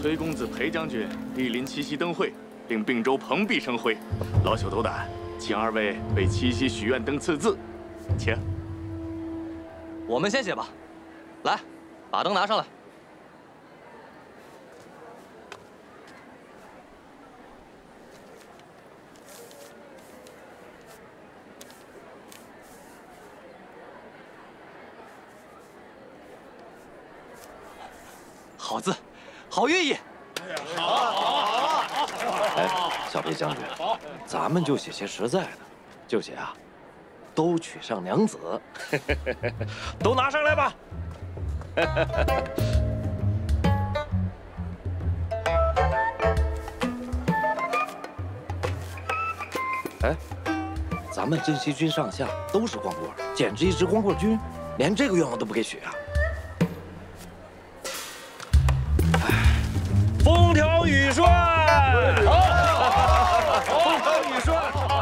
崔公子、裴将军莅临七夕灯会，令并州蓬荜生辉。老朽斗胆，请二位为七夕许愿灯赐字，请。我们先写吧，来，把灯拿上来。好字，好寓意。哎，小裴将军，咱们就写些实在的，就写啊，都娶上娘子。都拿上来吧。哎，咱们镇西军上下都是光棍，简直一支光棍军，连这个愿望都不给许啊！风调雨顺，好，风调雨顺，好。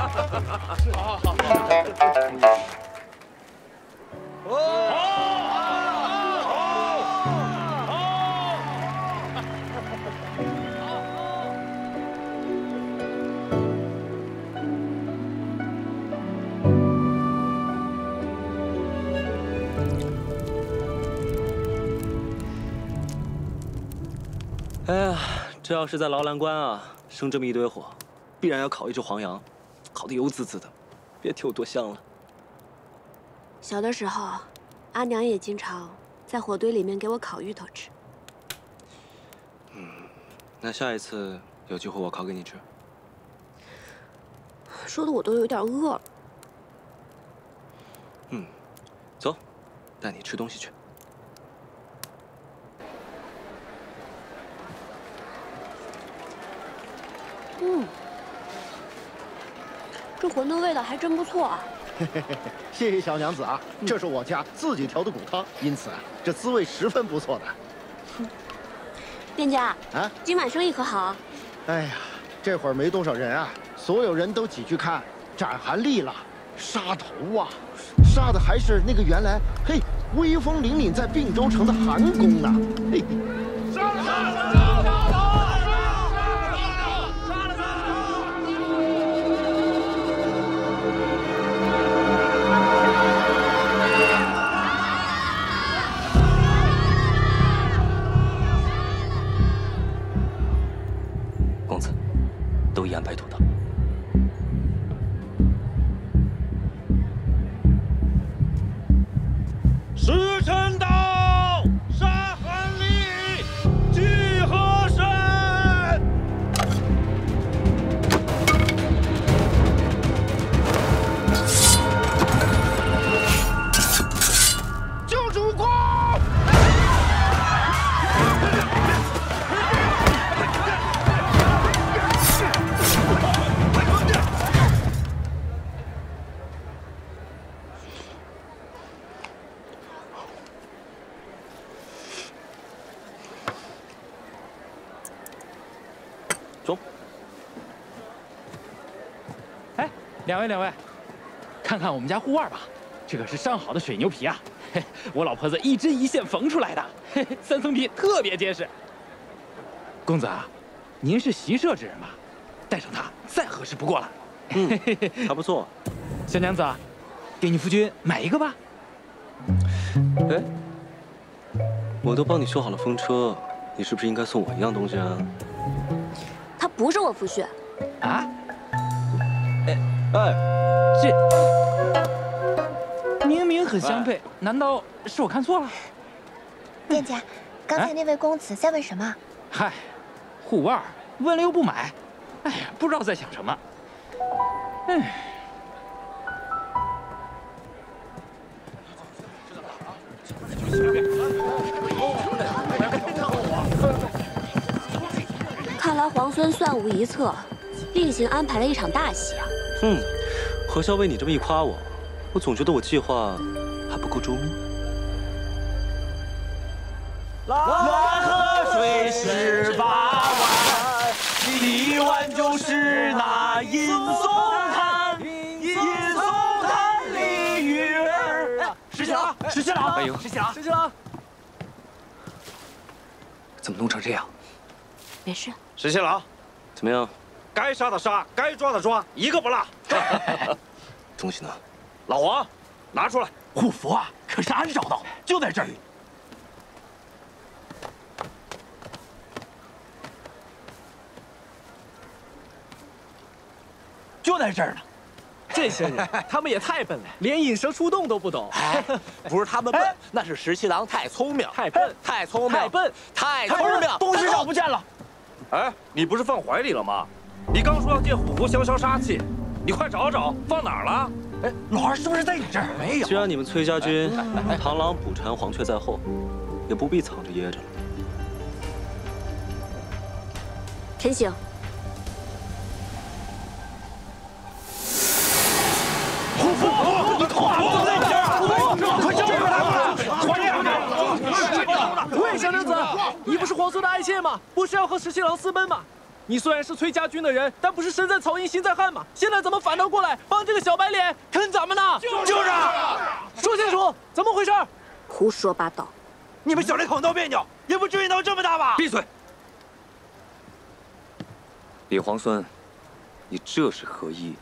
哎呀，这要是在劳兰关啊，生这么一堆火，必然要烤一只黄羊，烤得油滋滋的，别提有多香了。小的时候，阿娘也经常在火堆里面给我烤芋头吃。那下一次有机会我烤给你吃。说的我都有点饿了。走，带你吃东西去。这馄饨味道还真不错啊！谢谢小娘子啊，这是我家自己调的骨汤，因此啊，这滋味十分不错的。店家啊，今晚生意可好？哎呀，这会儿没多少人啊，所有人都挤去看展韩丽了，杀头啊，杀的还是那个原来威风凛凛在并州城的韩公呢。嘿，公子，都已安排妥当。时辰到，杀韩丽，聚河山。救主公！两位，看看我们家护腕吧，这可是上好的水牛皮啊！我老婆子一针一线缝出来的，3层皮特别结实。公子啊，您是习射之人吧？带上它再合适不过了。还不错。小娘子，给你夫君买一个吧。哎，我都帮你修好了风车，你是不是应该送我一样东西啊？他不是我夫婿。啊？哎，这明明很相配，难道是我看错了？店家，刚才那位公子在问什么？嗨，护腕问了又不买，哎呀，不知道在想什么。哎。看来皇孙算无一策，另行安排了一场大戏啊。何萧为你这么一夸我，我总觉得我计划还不够周密。蓝河水十八。是那银松滩，银松滩里鱼儿。石七郎，石七郎，哎呦，石七郎，石七郎，怎么弄成这样？没事。石七郎，怎么样？该杀的杀，该抓的抓，一个不落。东西呢？老黄，拿出来。护符啊，可是俺找到的，就在这儿。就在这儿呢。这些人，他们也太笨了，连引蛇出洞都不懂。哎，不是他们笨，那是石七郎太聪明，太笨，太聪明，太笨，太聪明。东西找不见了。哎，你不是放怀里了吗？你刚说要借虎符消消杀气，你快找找，放哪儿了？哎，老二是不是在你这儿？没有。既然你们崔家军螳螂捕蝉，黄雀在后，也不必藏着掖着了。陈醒。虎符，你快都在这儿！快救他们！快点！喂，小娘子，你不是皇孙的爱妾吗？不是要和石七郎私奔吗？你虽然是崔家军的人，但不是身在曹营心在汉吗？现在怎么反倒过来帮这个小白脸坑咱们呢？就是，说清楚，怎么回事？胡说八道！你们小两口闹别扭，也不至于闹这么大吧？闭嘴！李皇孙，你这是何意？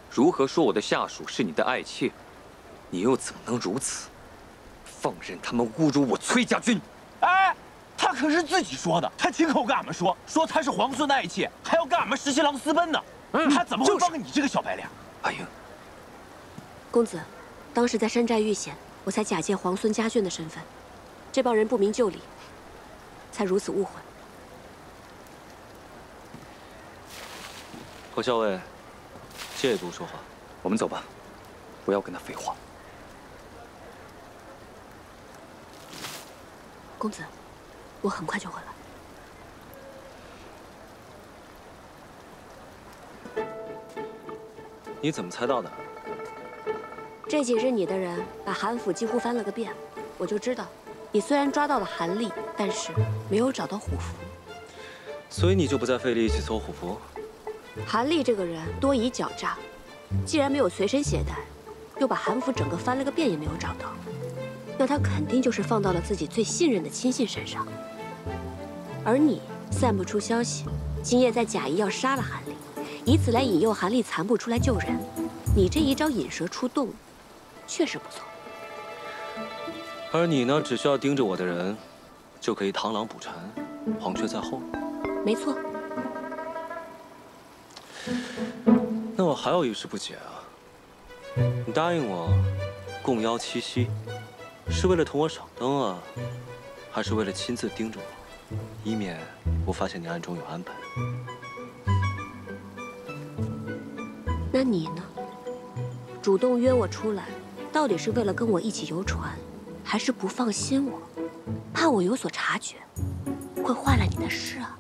如何说我的下属是你的爱妾？你又怎么能如此？放任他们侮辱我崔家军？哎，他可是自己说的，他亲口跟俺们说他是皇孙的爱妾，还要跟俺们石七郎私奔呢。他怎么会帮你这个小白脸？阿英，公子，当时在山寨遇险，我才假借皇孙家眷的身份，这帮人不明就里，才如此误会。侯校尉，借度说话。我们走吧，不要跟他废话。公子，我很快就回来。你怎么猜到的？这几日你的人把韩府几乎翻了个遍，我就知道，你虽然抓到了韩立，但是没有找到虎符。所以你就不再费力气搜虎符？韩立这个人多疑狡诈，既然没有随身携带，又把韩府整个翻了个遍也没有找到，那他肯定就是放到了自己最信任的亲信身上。而你散布出消息，今夜在假意要杀了韩立，以此来引诱韩立残部出来救人。你这一招引蛇出洞，确实不错。而你呢，只需要盯着我的人，就可以螳螂捕蝉，黄雀在后。没错。那我还有一事不解啊！你答应我共邀七夕，是为了同我赏灯啊，还是为了亲自盯着我，以免我发现你暗中有安排？那你呢？主动约我出来，到底是为了跟我一起游船，还是不放心我，怕我有所察觉，会坏了你的事啊？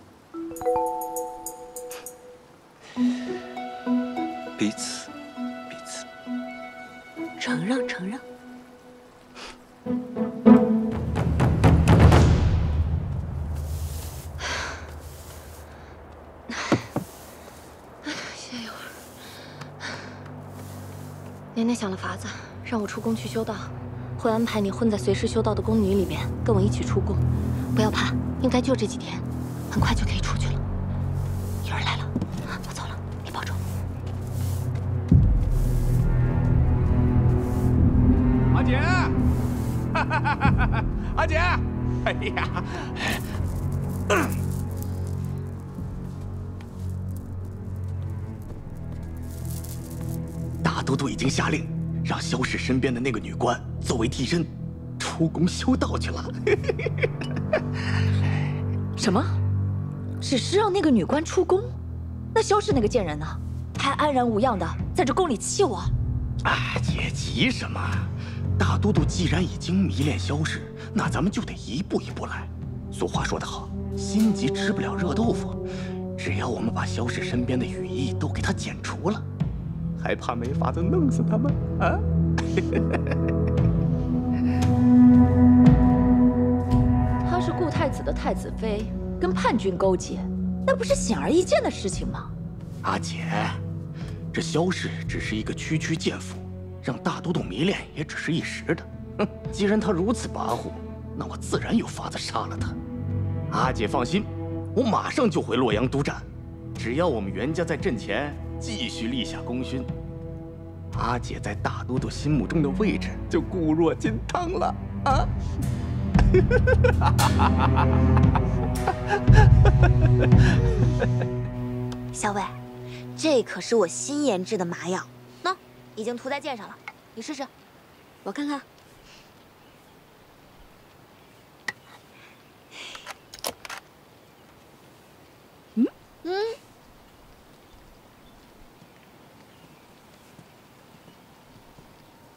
彼此，彼此。承让，承让。歇一会儿。年年想了法子，让我出宫去修道，会安排你混在随时修道的宫女里面，跟我一起出宫。不要怕，应该就这几天，很快就可以出去了。有人来了，我走了，你保重。阿姐，阿姐，哎呀，大都督已经下令，让萧氏身边的那个女官作为替身，出宫修道去了。什么？只是让那个女官出宫？那萧氏那个贱人呢？还安然无恙的在这宫里气我？哎，姐急什么？大都督既然已经迷恋萧氏，那咱们就得一步一步来。俗话说得好，心急吃不了热豆腐。只要我们把萧氏身边的羽翼都给他剪除了，还怕没法子弄死他们啊？她是顾太子的太子妃，跟叛军勾结，那不是显而易见的事情吗？阿姐，这萧氏只是一个区区贱妇，让大都督迷恋也只是一时的。哼，既然他如此跋扈，那我自然有法子杀了他。阿姐放心，我马上就回洛阳督战。只要我们袁家在阵前继续立下功勋，阿姐在大都督心目中的位置就固若金汤了啊！小伟，这可是我新研制的麻药，喏，已经涂在剑上了，你试试。我看看。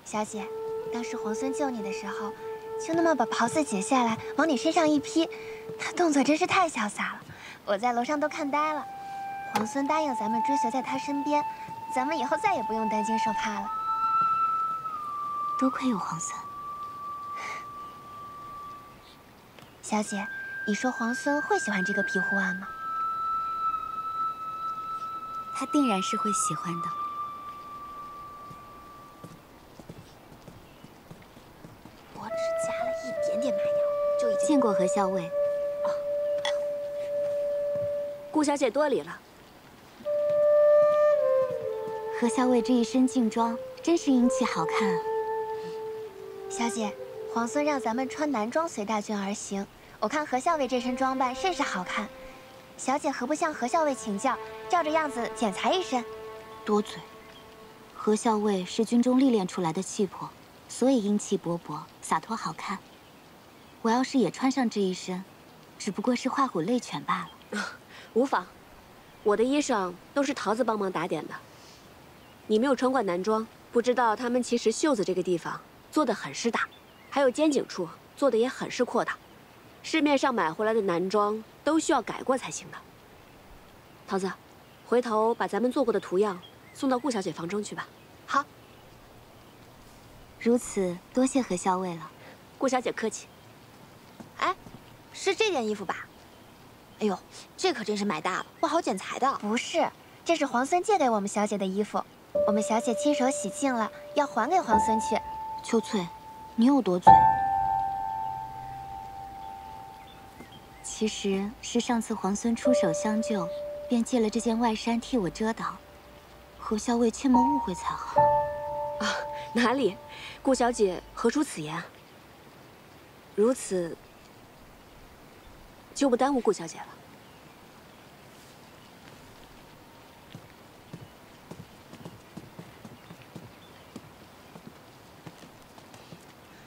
小姐，当时皇孙救你的时候，就那么把袍子解下来往你身上一披，他动作真是太潇洒了，我在楼上都看呆了。皇孙答应咱们追随在他身边，咱们以后再也不用担惊受怕了。多亏有皇孙。小姐，你说皇孙会喜欢这个庇护案吗？他定然是会喜欢的。我只加了一点点麻药，就已经见过何校尉。哦，顾小姐多礼了。何校尉这一身劲装，真是英气好看啊。小姐，皇孙让咱们穿男装随大军而行，我看何校尉这身装扮甚是好看。小姐何不向何校尉请教，照着样子剪裁一身？多嘴。何校尉是军中历练出来的气魄，所以英气勃勃，洒脱好看。我要是也穿上这一身，只不过是画虎类犬罢了。无妨，我的衣裳都是桃子帮忙打点的。你没有穿过男装，不知道他们其实袖子这个地方做的很是大，还有肩颈处做的也很是阔大。市面上买回来的男装都需要改过才行的。桃子，回头把咱们做过的图样送到顾小姐房中去吧。好。如此，多谢何校尉了。顾小姐客气。哎，是这件衣服吧？哎呦，这可真是买大了，不好剪裁的。不是，这是皇孙借给我们小姐的衣服，我们小姐亲手洗净了，要还给皇孙去。秋翠，你有多嘴？其实是上次皇孙出手相救，便借了这件外衫替我遮挡。何校尉切莫误会才好。啊，哪里？顾小姐何出此言？如此，就不耽误顾小姐了。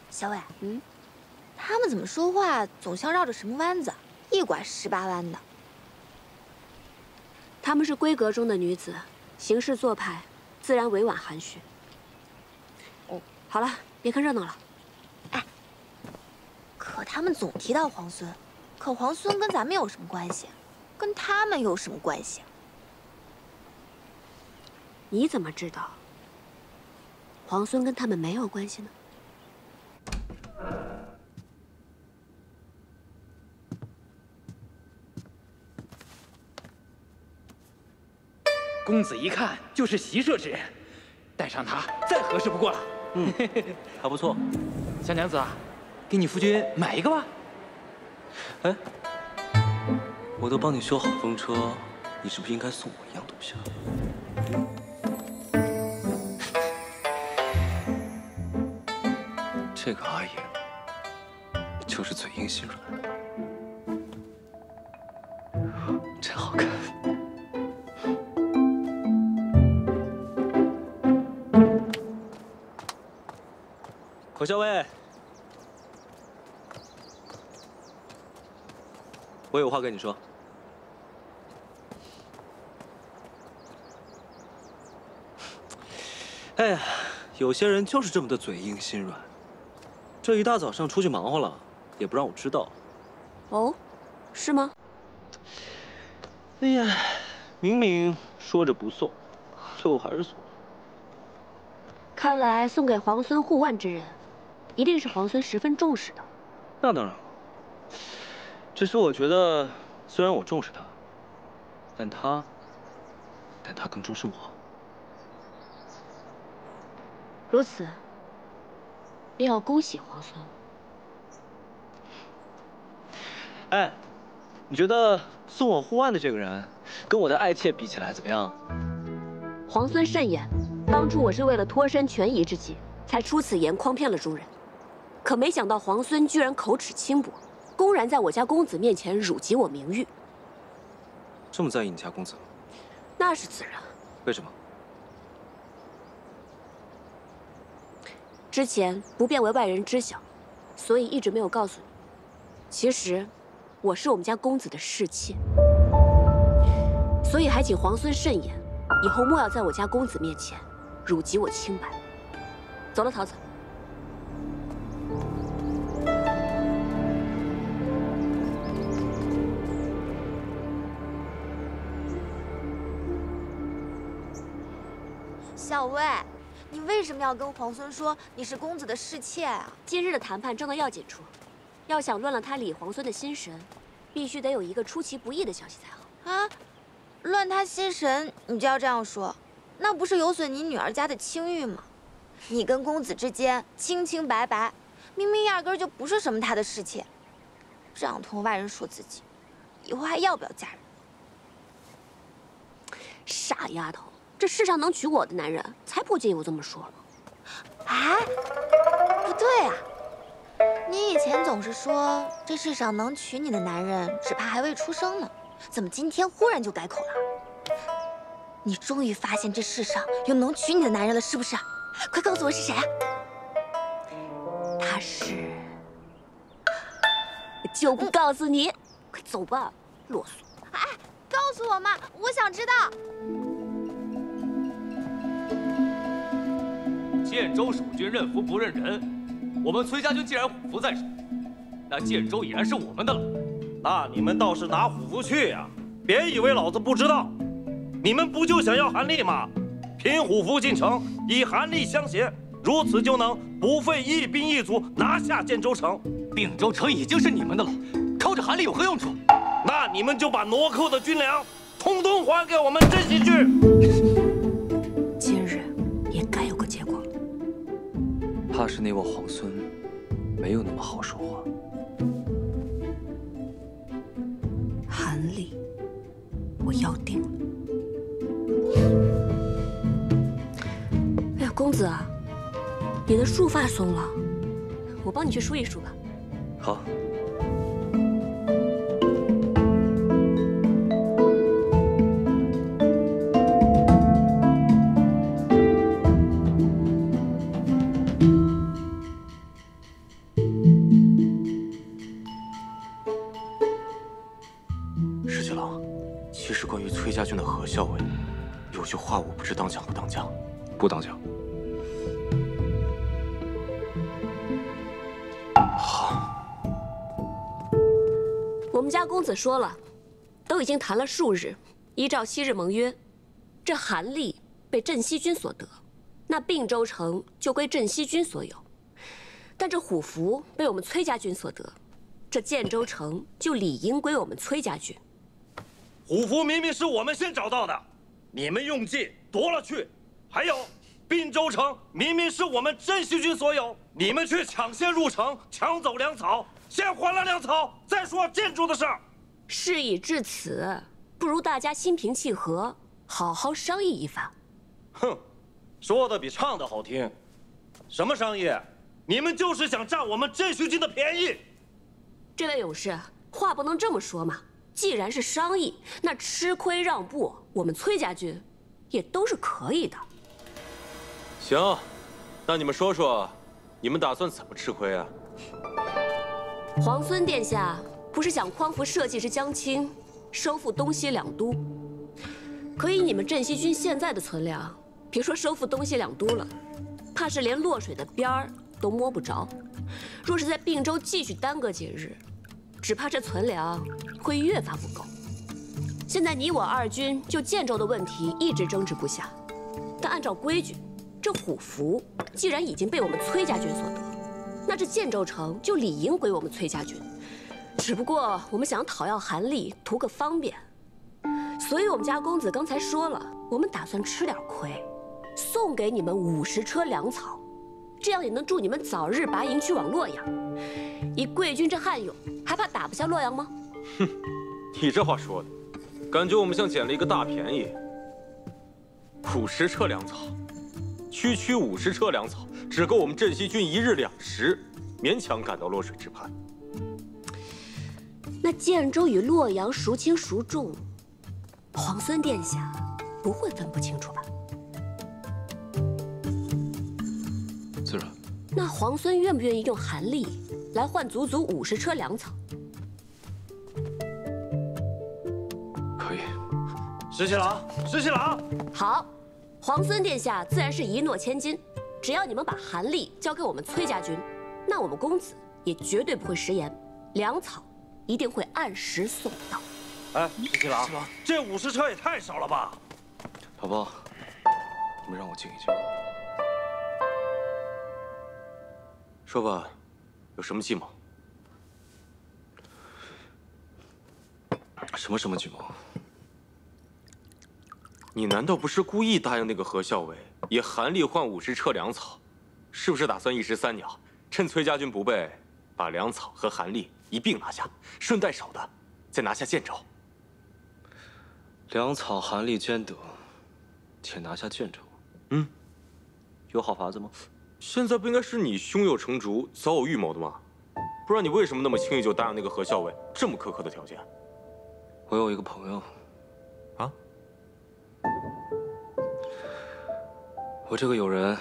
小伟，他们怎么说话总像绕着什么弯子，一拐18弯的。她们是闺阁中的女子，行事做派自然委婉含蓄。哦，好了，别看热闹了。哎，可他们总提到皇孙，可皇孙跟咱们有什么关系？跟他们有什么关系？你怎么知道皇孙跟他们没有关系呢？公子一看就是习射之人，带上他再合适不过了。还不错。小娘子啊，给你夫君买一个吧。哎，我都帮你修好风车，你是不是应该送我一样东西啊？这个阿爷就是嘴硬心软，真好看。何校尉，我有话跟你说。哎呀，有些人就是这么的嘴硬心软。这一大早上出去忙活了，也不让我知道。哦，是吗？哎呀，明明说着不送，最后还是送了。看来送给皇孙护腕之人，一定是皇孙十分重视的。那当然了。只是我觉得，虽然我重视他，但他更重视我。如此，便要恭喜皇孙。哎，你觉得送我护腕的这个人，跟我的爱妾比起来怎么样？皇孙慎言，当初我是为了脱身权宜之计，才出此言诓骗了诸人。可没想到皇孙居然口齿轻薄，公然在我家公子面前辱及我名誉。这么在意你家公子？那是自然。为什么？之前不便为外人知晓，所以一直没有告诉你。其实，我是我们家公子的侍妾，所以还请皇孙慎言，以后莫要在我家公子面前辱及我清白。走了，桃子。小薇，你为什么要跟皇孙说你是公子的侍妾啊？今日的谈判正到要紧处，要想乱了他李皇孙的心神，必须得有一个出其不意的消息才好。啊，乱他心神，你就要这样说，那不是有损你女儿家的清誉吗？你跟公子之间清清白白，明明压根儿就不是什么他的侍妾，这样同外人说自己，以后还要不要嫁人？傻丫头，这世上能娶我的男人，才不介意我这么说呢。哎，不对啊，你以前总是说这世上能娶你的男人，只怕还未出生呢，怎么今天忽然就改口了？你终于发现这世上有能娶你的男人了，是不是？快告诉我是谁啊？他是……就不告诉你，快走吧，啰嗦。哎，告诉我嘛，我想知道。建州守军认服不认人，我们崔家军既然虎符在手，那建州已然是我们的了。那你们倒是拿虎符去呀！别以为老子不知道，你们不就想要韩立吗？凭虎符进城，以韩立相携，如此就能不费一兵一卒拿下建州城。并州城已经是你们的了，靠着韩立有何用处？那你们就把挪寇的军粮通通还给我们镇西去。今日也该有个结果。怕是那位皇孙没有那么好说话。韩立，我要定了。哎呀，公子啊，你的束发松了，我帮你去梳一梳吧。好。石七郎，其实关于崔家军的何校尉，有句话我不知当讲不当讲。不当讲。好。我们家公子说了，都已经谈了数日，依照昔日盟约，这韩立被镇西军所得，那并州城就归镇西军所有；但这虎符被我们崔家军所得，这建州城就理应归我们崔家军。虎符明明是我们先找到的，你们用计夺了去。还有，并州城明明是我们镇西军所有，你们却抢先入城，抢走粮草。先还了粮草，再说建筑的事儿。事已至此，不如大家心平气和，好好商议一番。哼，说的比唱的好听。什么商议？你们就是想占我们镇西军的便宜。这位勇士，话不能这么说嘛。既然是商议，那吃亏让步，我们崔家军也都是可以的。行，那你们说说，你们打算怎么吃亏啊？皇孙殿下不是想匡扶社稷之将倾，收复东西两都？可以你们镇西军现在的存粮，别说收复东西两都了，怕是连落水的边儿都摸不着。若是在并州继续耽搁几日，只怕这存粮会越发不够。现在你我二军就建州的问题一直争执不下，但按照规矩，这虎符既然已经被我们崔家军所得，那这建州城就理应归我们崔家军。只不过我们想讨要韩立，图个方便。所以我们家公子刚才说了，我们打算吃点亏，送给你们50车粮草，这样也能助你们早日拔营去往洛阳。以贵军这悍勇，还怕打不下洛阳吗？哼，你这话说的，感觉我们像捡了一个大便宜。50车粮草，区50车粮草，只够我们镇西军1日2食，勉强赶到洛水之畔。那建州与洛阳孰轻孰重，皇孙殿下不会分不清楚吧？自然。那皇孙愿不愿意用韩力来换足足50车粮草？可以。石七郎，石七郎，好，皇孙殿下自然是一诺千金，只要你们把韩力交给我们崔家军，那我们公子也绝对不会食言，粮草一定会按时送到。哎，石七郎，这50车也太少了吧？老包，你们让我静一静。说吧，有什么计谋？什么计谋？你难道不是故意答应那个何校尉以韩力换50车粮草？是不是打算一石三鸟，趁崔家军不备，把粮草和韩力一并拿下，顺带手的再拿下建州？粮草韩力兼得，且拿下建州。有好法子吗？现在不应该是你胸有成竹、早有预谋的吗？不然你为什么那么轻易就答应那个何校尉这么苛刻的条件？我有一个朋友，啊？我这个友人，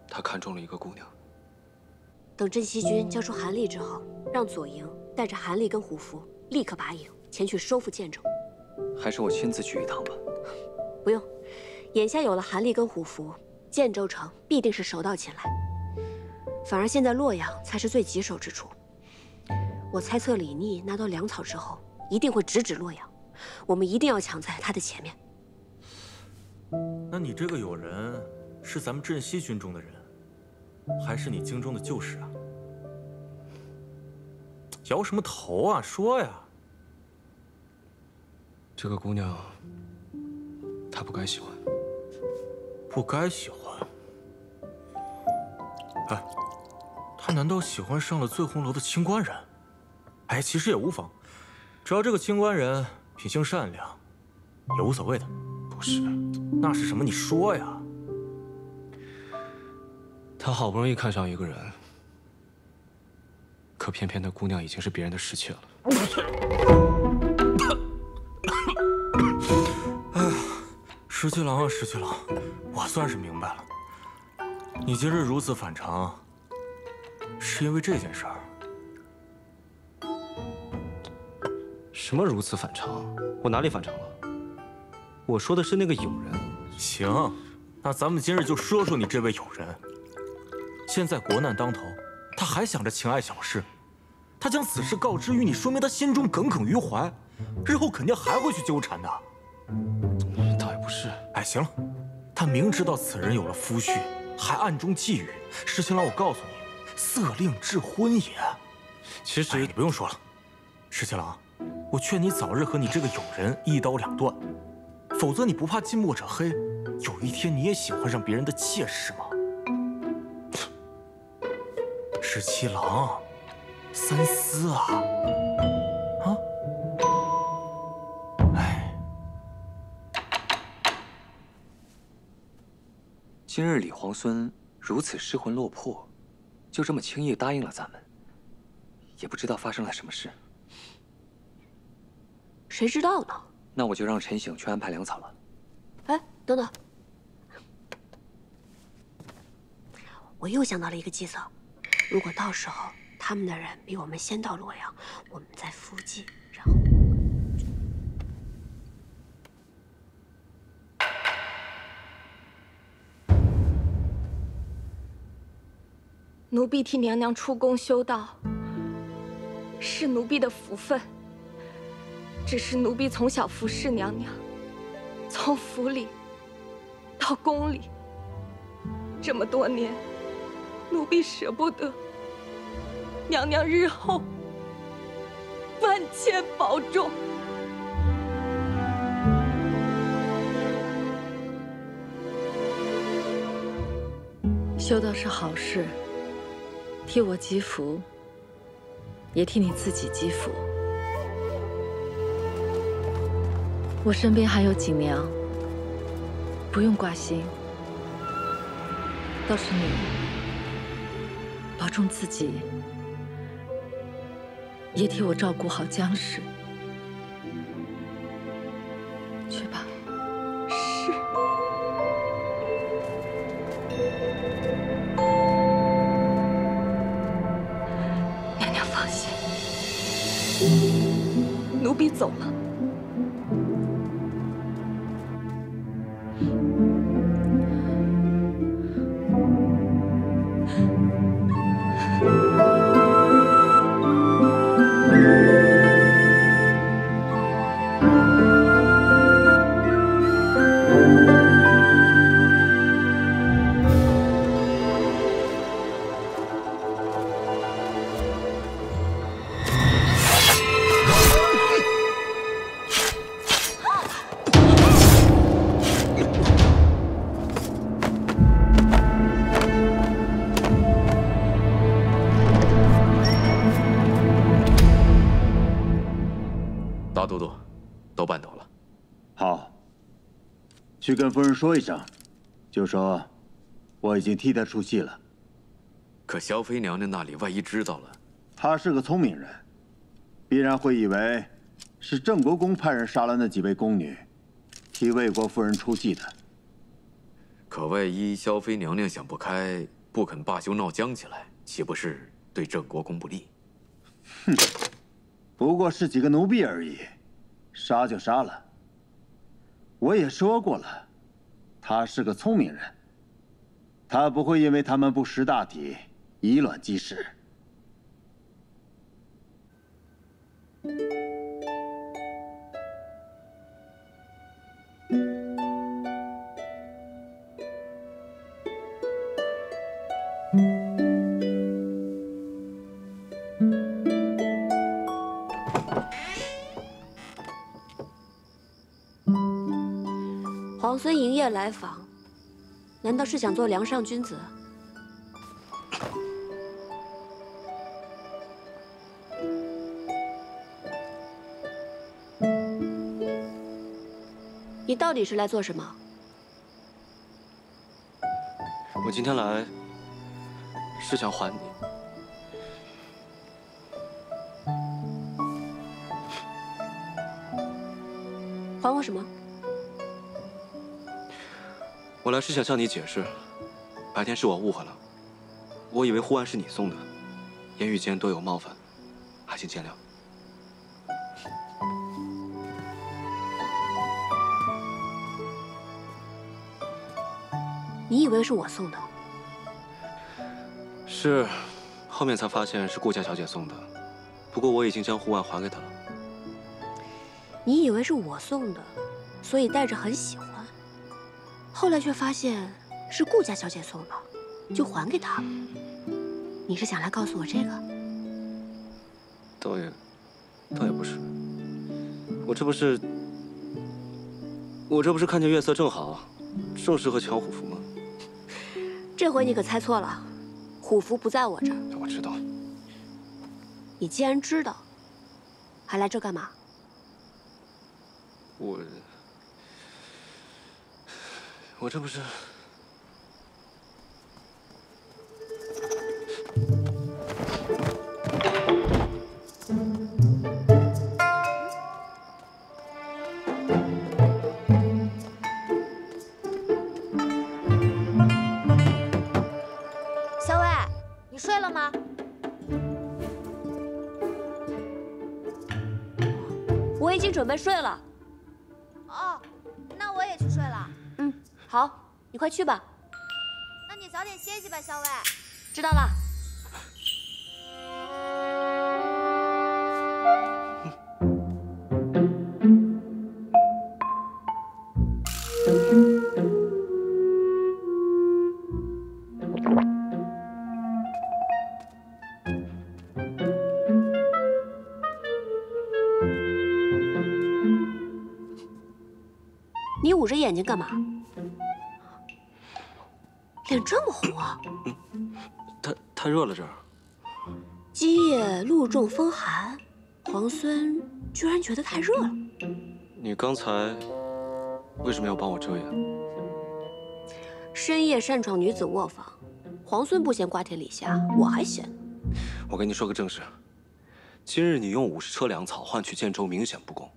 他看中了一个姑娘。等镇西军交出韩力之后，让左营带着韩力跟虎符立刻拔营前去收复建州。还是我亲自去一趟吧。不用，眼下有了韩力跟虎符，建州城必定是手到擒来。反而现在洛阳才是最棘手之处。我猜测李逆拿到粮草之后，一定会直指洛阳，我们一定要抢在他的前面。那你这个友人是咱们镇西军中的人，还是你京中的旧识啊？摇什么头啊？说呀！这个姑娘，她不该喜欢。不该喜欢？哎，她难道喜欢上了醉红楼的清官人？哎，其实也无妨，只要这个清官人品性善良，也无所谓的。不是，那是什么？你说呀。他好不容易看上一个人，可偏偏那姑娘已经是别人的侍妾了。哎呀，石七郎啊，石七郎，我算是明白了，你今日如此反常，是因为这件事儿。什么如此反常？我哪里反常了？我说的是那个友人。行，那咱们今日就说说你这位友人。现在国难当头，他还想着情爱小事，他将此事告知于你，说明他心中耿耿于怀，日后肯定还会去纠缠的。倒也不是。哎，行了，他明知道此人有了夫婿，还暗中觊觎。石七郎，我告诉你，色令智昏也。其实你不用说了，石七郎，我劝你早日和你这个友人一刀两断，否则你不怕近墨者黑，有一天你也喜欢上别人的妾室吗？石七郎，三思啊！啊！哎，今日李皇孙如此失魂落魄，就这么轻易答应了咱们，也不知道发生了什么事。谁知道呢？那我就让陈醒去安排粮草了。哎，等等，我又想到了一个计策。如果到时候他们的人比我们先到洛阳，我们在附近，然后……奴婢替娘娘出宫修道，是奴婢的福分。只是奴婢从小服侍娘娘，从府里到宫里，这么多年，奴婢舍不得。娘娘日后万千保重。修道是好事，替我积福，也替你自己积福。我身边还有锦娘，不用挂心。倒是你，保重自己，也替我照顾好江氏。去吧。是。娘娘放心，奴婢走了。大都督，都办妥了。好，去跟夫人说一声，就说我已经替她出气了。可萧妃娘娘那里万一知道了，她是个聪明人，必然会以为是郑国公派人杀了那几位宫女，替魏国夫人出气的。可万一萧妃娘娘想不开，不肯罢休闹僵起来，岂不是对郑国公不利？哼，不过是几个奴婢而已，杀就杀了。我也说过了，他是个聪明人，他不会因为他们不识大体，以卵击石。皇孙营夜来访，难道是想做梁上君子？你到底是来做什么？我今天来是想还你。还我什么？我来是想向你解释，白天是我误会了，我以为护腕是你送的，言语间多有冒犯，还请见谅。你以为是我送的？是，后面才发现是顾家小姐送的，不过我已经将护腕还给她了。你以为是我送的，所以带着很喜欢。后来却发现是顾家小姐送的，就还给她了。你是想来告诉我这个？倒也不是，我这不是看见月色正好，正适合抢虎符吗？这回你可猜错了，虎符不在我这儿。我知道。你既然知道，还来这干嘛？我这不是……小伟，你睡了吗？我已经准备睡了。哦，那我也去睡了。好，你快去吧。那你早点歇息吧，小伟。知道了。你捂着眼睛干嘛？脸这么红啊？太热了这儿。基业露重风寒，皇孙居然觉得太热了。你刚才为什么要帮我遮掩？深夜擅闯女子卧房，皇孙不嫌瓜田李下，我还嫌。我跟你说个正事，今日你用50车粮草换取建州，明显不公。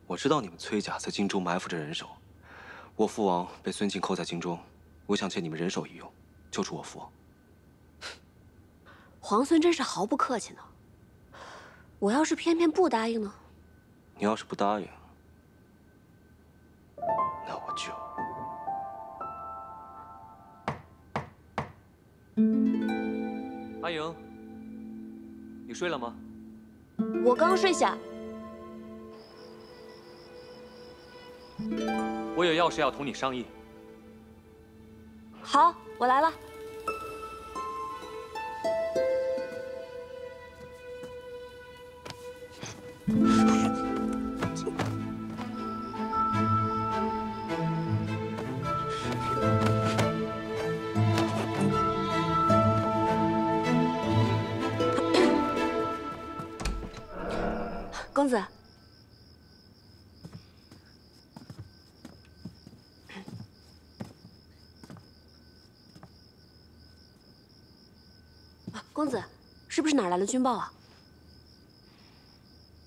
我知道你们崔家在荆州埋伏着人手，我父王被孙敬扣在京中，我想借你们人手一用，救出我父王。皇孙真是毫不客气呢。我要是偏偏不答应呢？你要是不答应，那我就……阿莹，你睡了吗？我刚睡下。我有要事要同你商议。好，我来了。公子，公子，是不是哪儿来了军报啊？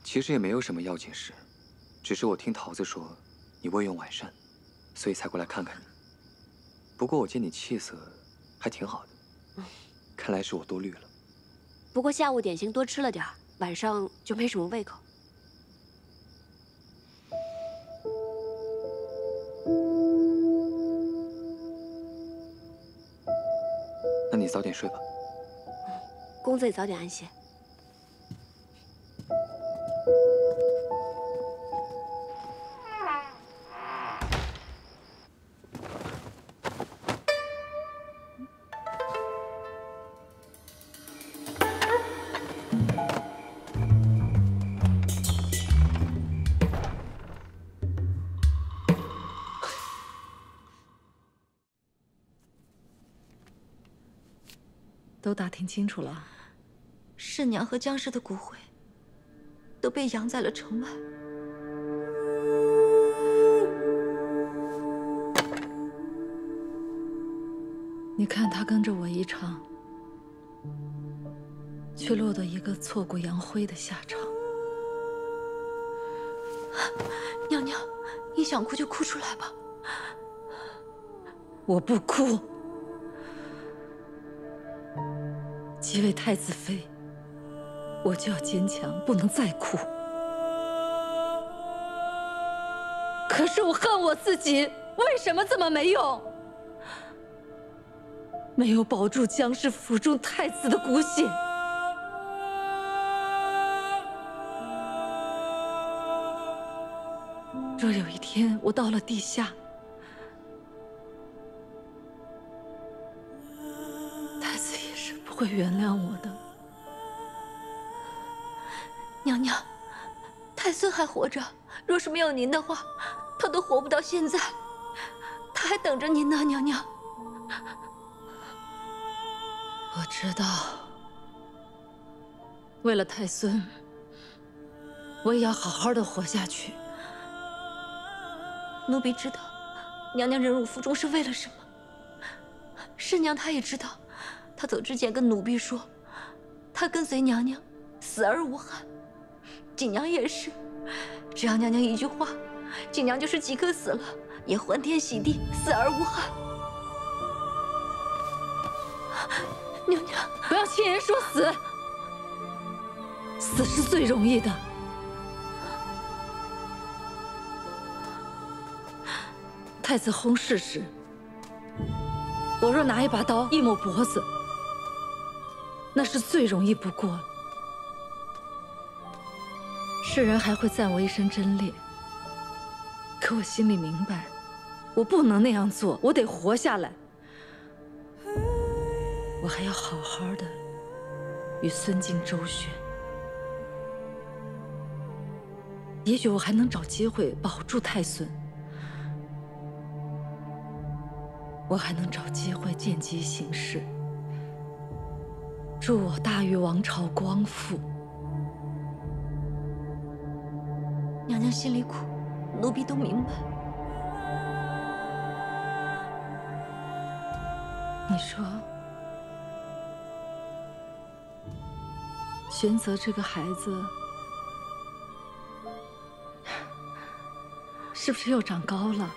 其实也没有什么要紧事，只是我听桃子说你未用晚膳，所以才过来看看你。不过我见你气色还挺好的，看来是我多虑了。不过下午点心多吃了点儿，晚上就没什么胃口。那你早点睡吧。公子也早点安歇。都打听清楚了，世娘和江氏的骨灰都被养在了城外。你看他跟着我一场，却落得一个挫骨扬灰的下场。娘娘，你想哭就哭出来吧。我不哭。即位太子妃，我就要坚强，不能再哭。可是我恨我自己，为什么这么没用？没有保住江氏府中太子的骨血。若有一天我到了地下，太子也是不会原谅我的。娘娘，太孙还活着，若是没有您的话，他都活不到现在。他还等着您呢，娘娘。我知道，为了太孙，我也要好好的活下去。奴婢知道，娘娘忍辱负重是为了什么。世娘她也知道，她走之前跟奴婢说，她跟随娘娘，死而无憾。锦娘也是，只要娘娘一句话，锦娘就是即刻死了，也欢天喜地，死而无憾。娘娘，不要轻言说死，死是最容易的。太子薨逝时，我若拿一把刀一抹脖子，那是最容易不过了。世人还会赞我一身贞烈，可我心里明白，我不能那样做，我得活下来。我还要好好的与孙敬周旋，也许我还能找机会保住太孙。我还能找机会见机行事，助我大禹王朝光复。娘娘心里苦，奴婢都明白。你说，玄泽这个孩子，是不是又长高了？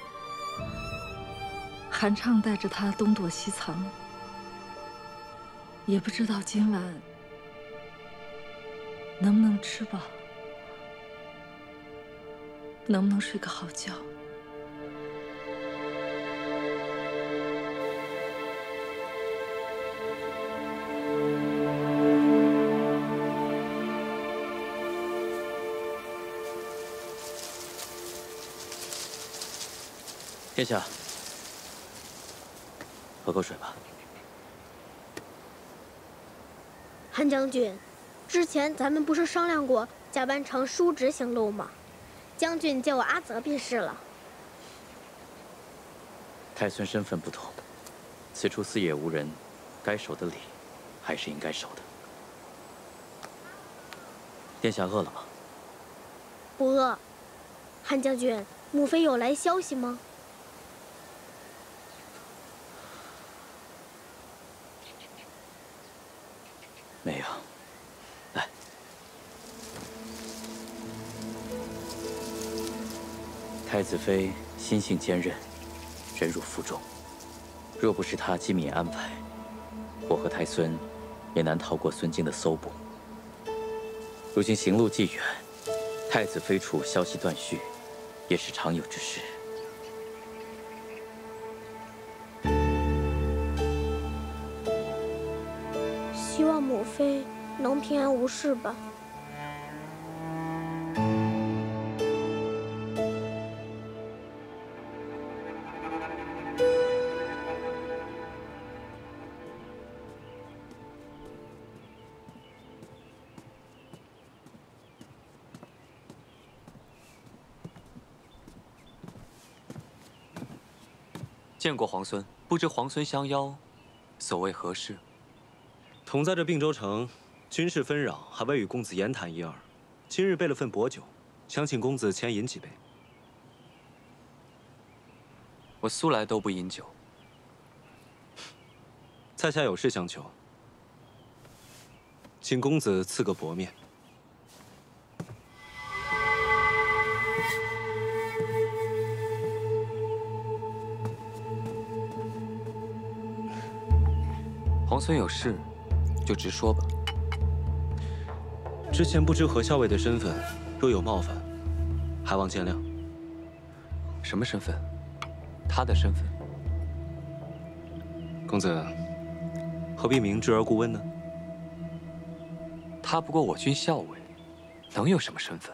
韩畅带着他东躲西藏，也不知道今晚能不能吃饱，能不能睡个好觉。殿下，喝口水吧。韩将军，之前咱们不是商量过假扮成叔侄行路吗？将军叫我阿泽便是了。太孙身份不同，此处四野无人，该守的礼还是应该守的。殿下饿了吗？不饿。韩将军，母妃有来消息吗？没有。来，太子妃心性坚韧，忍辱负重。若不是她机敏安排，我和太孙也难逃过孙京的搜捕。如今行路既远，太子妃处消息断续，也是常有之事。希望母妃能平安无事吧。见过皇孙，不知皇孙相邀，所谓何事？同在这并州城，军事纷扰，还未与公子言谈一二。今日备了份薄酒，想请公子前饮几杯。我素来都不饮酒。在下有事相求，请公子赐个薄面。皇孙有事，就直说吧。之前不知何校尉的身份，若有冒犯，还望见谅。什么身份？他的身份？公子何必明知而故问呢？他不过我军校尉，能有什么身份？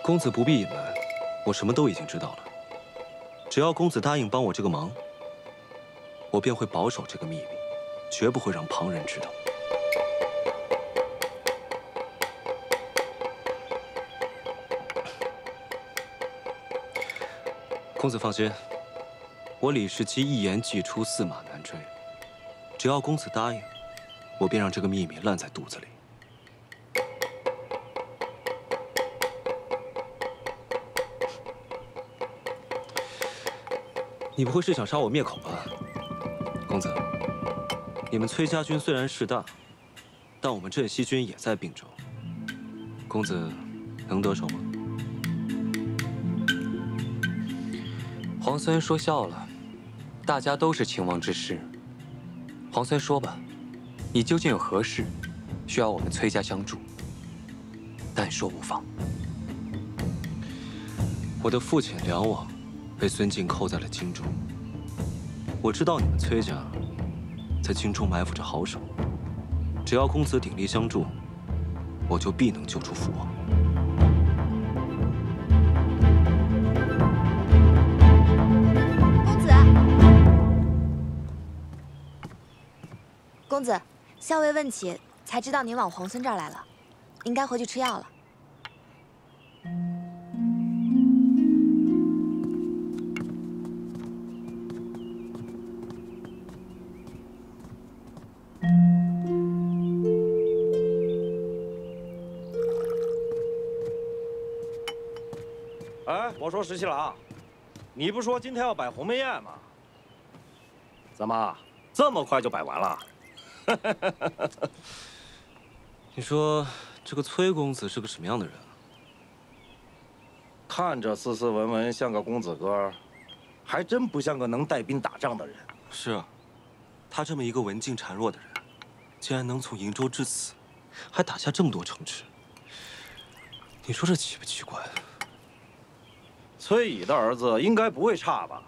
公子不必隐瞒，我什么都已经知道了。只要公子答应帮我这个忙，我便会保守这个秘密，绝不会让旁人知道。公子放心，我李世基一言既出，驷马难追。只要公子答应，我便让这个秘密烂在肚子里。你不会是想杀我灭口吧，公子？你们崔家军虽然势大，但我们镇西军也在并州。公子能得手吗？皇孙说笑了，大家都是秦王之士。皇孙说吧，你究竟有何事，需要我们崔家相助？但说无妨。我的父亲梁王被孙敬扣在了荆州。我知道你们崔家在荆州埋伏着好手，只要公子鼎力相助，我就必能救出父王。公子，校尉问起，才知道您往皇孙这儿来了，应该回去吃药了。哎，我说石七郎，你不说今天要摆鸿门宴吗？怎么这么快就摆完了？你说这个崔公子是个什么样的人啊？看着斯斯文文，像个公子哥，还真不像个能带兵打仗的人。是啊，他这么一个文静孱弱的人，竟然能从瀛州至此，还打下这么多城池。你说这奇不奇怪？崔乙的儿子应该不会差吧？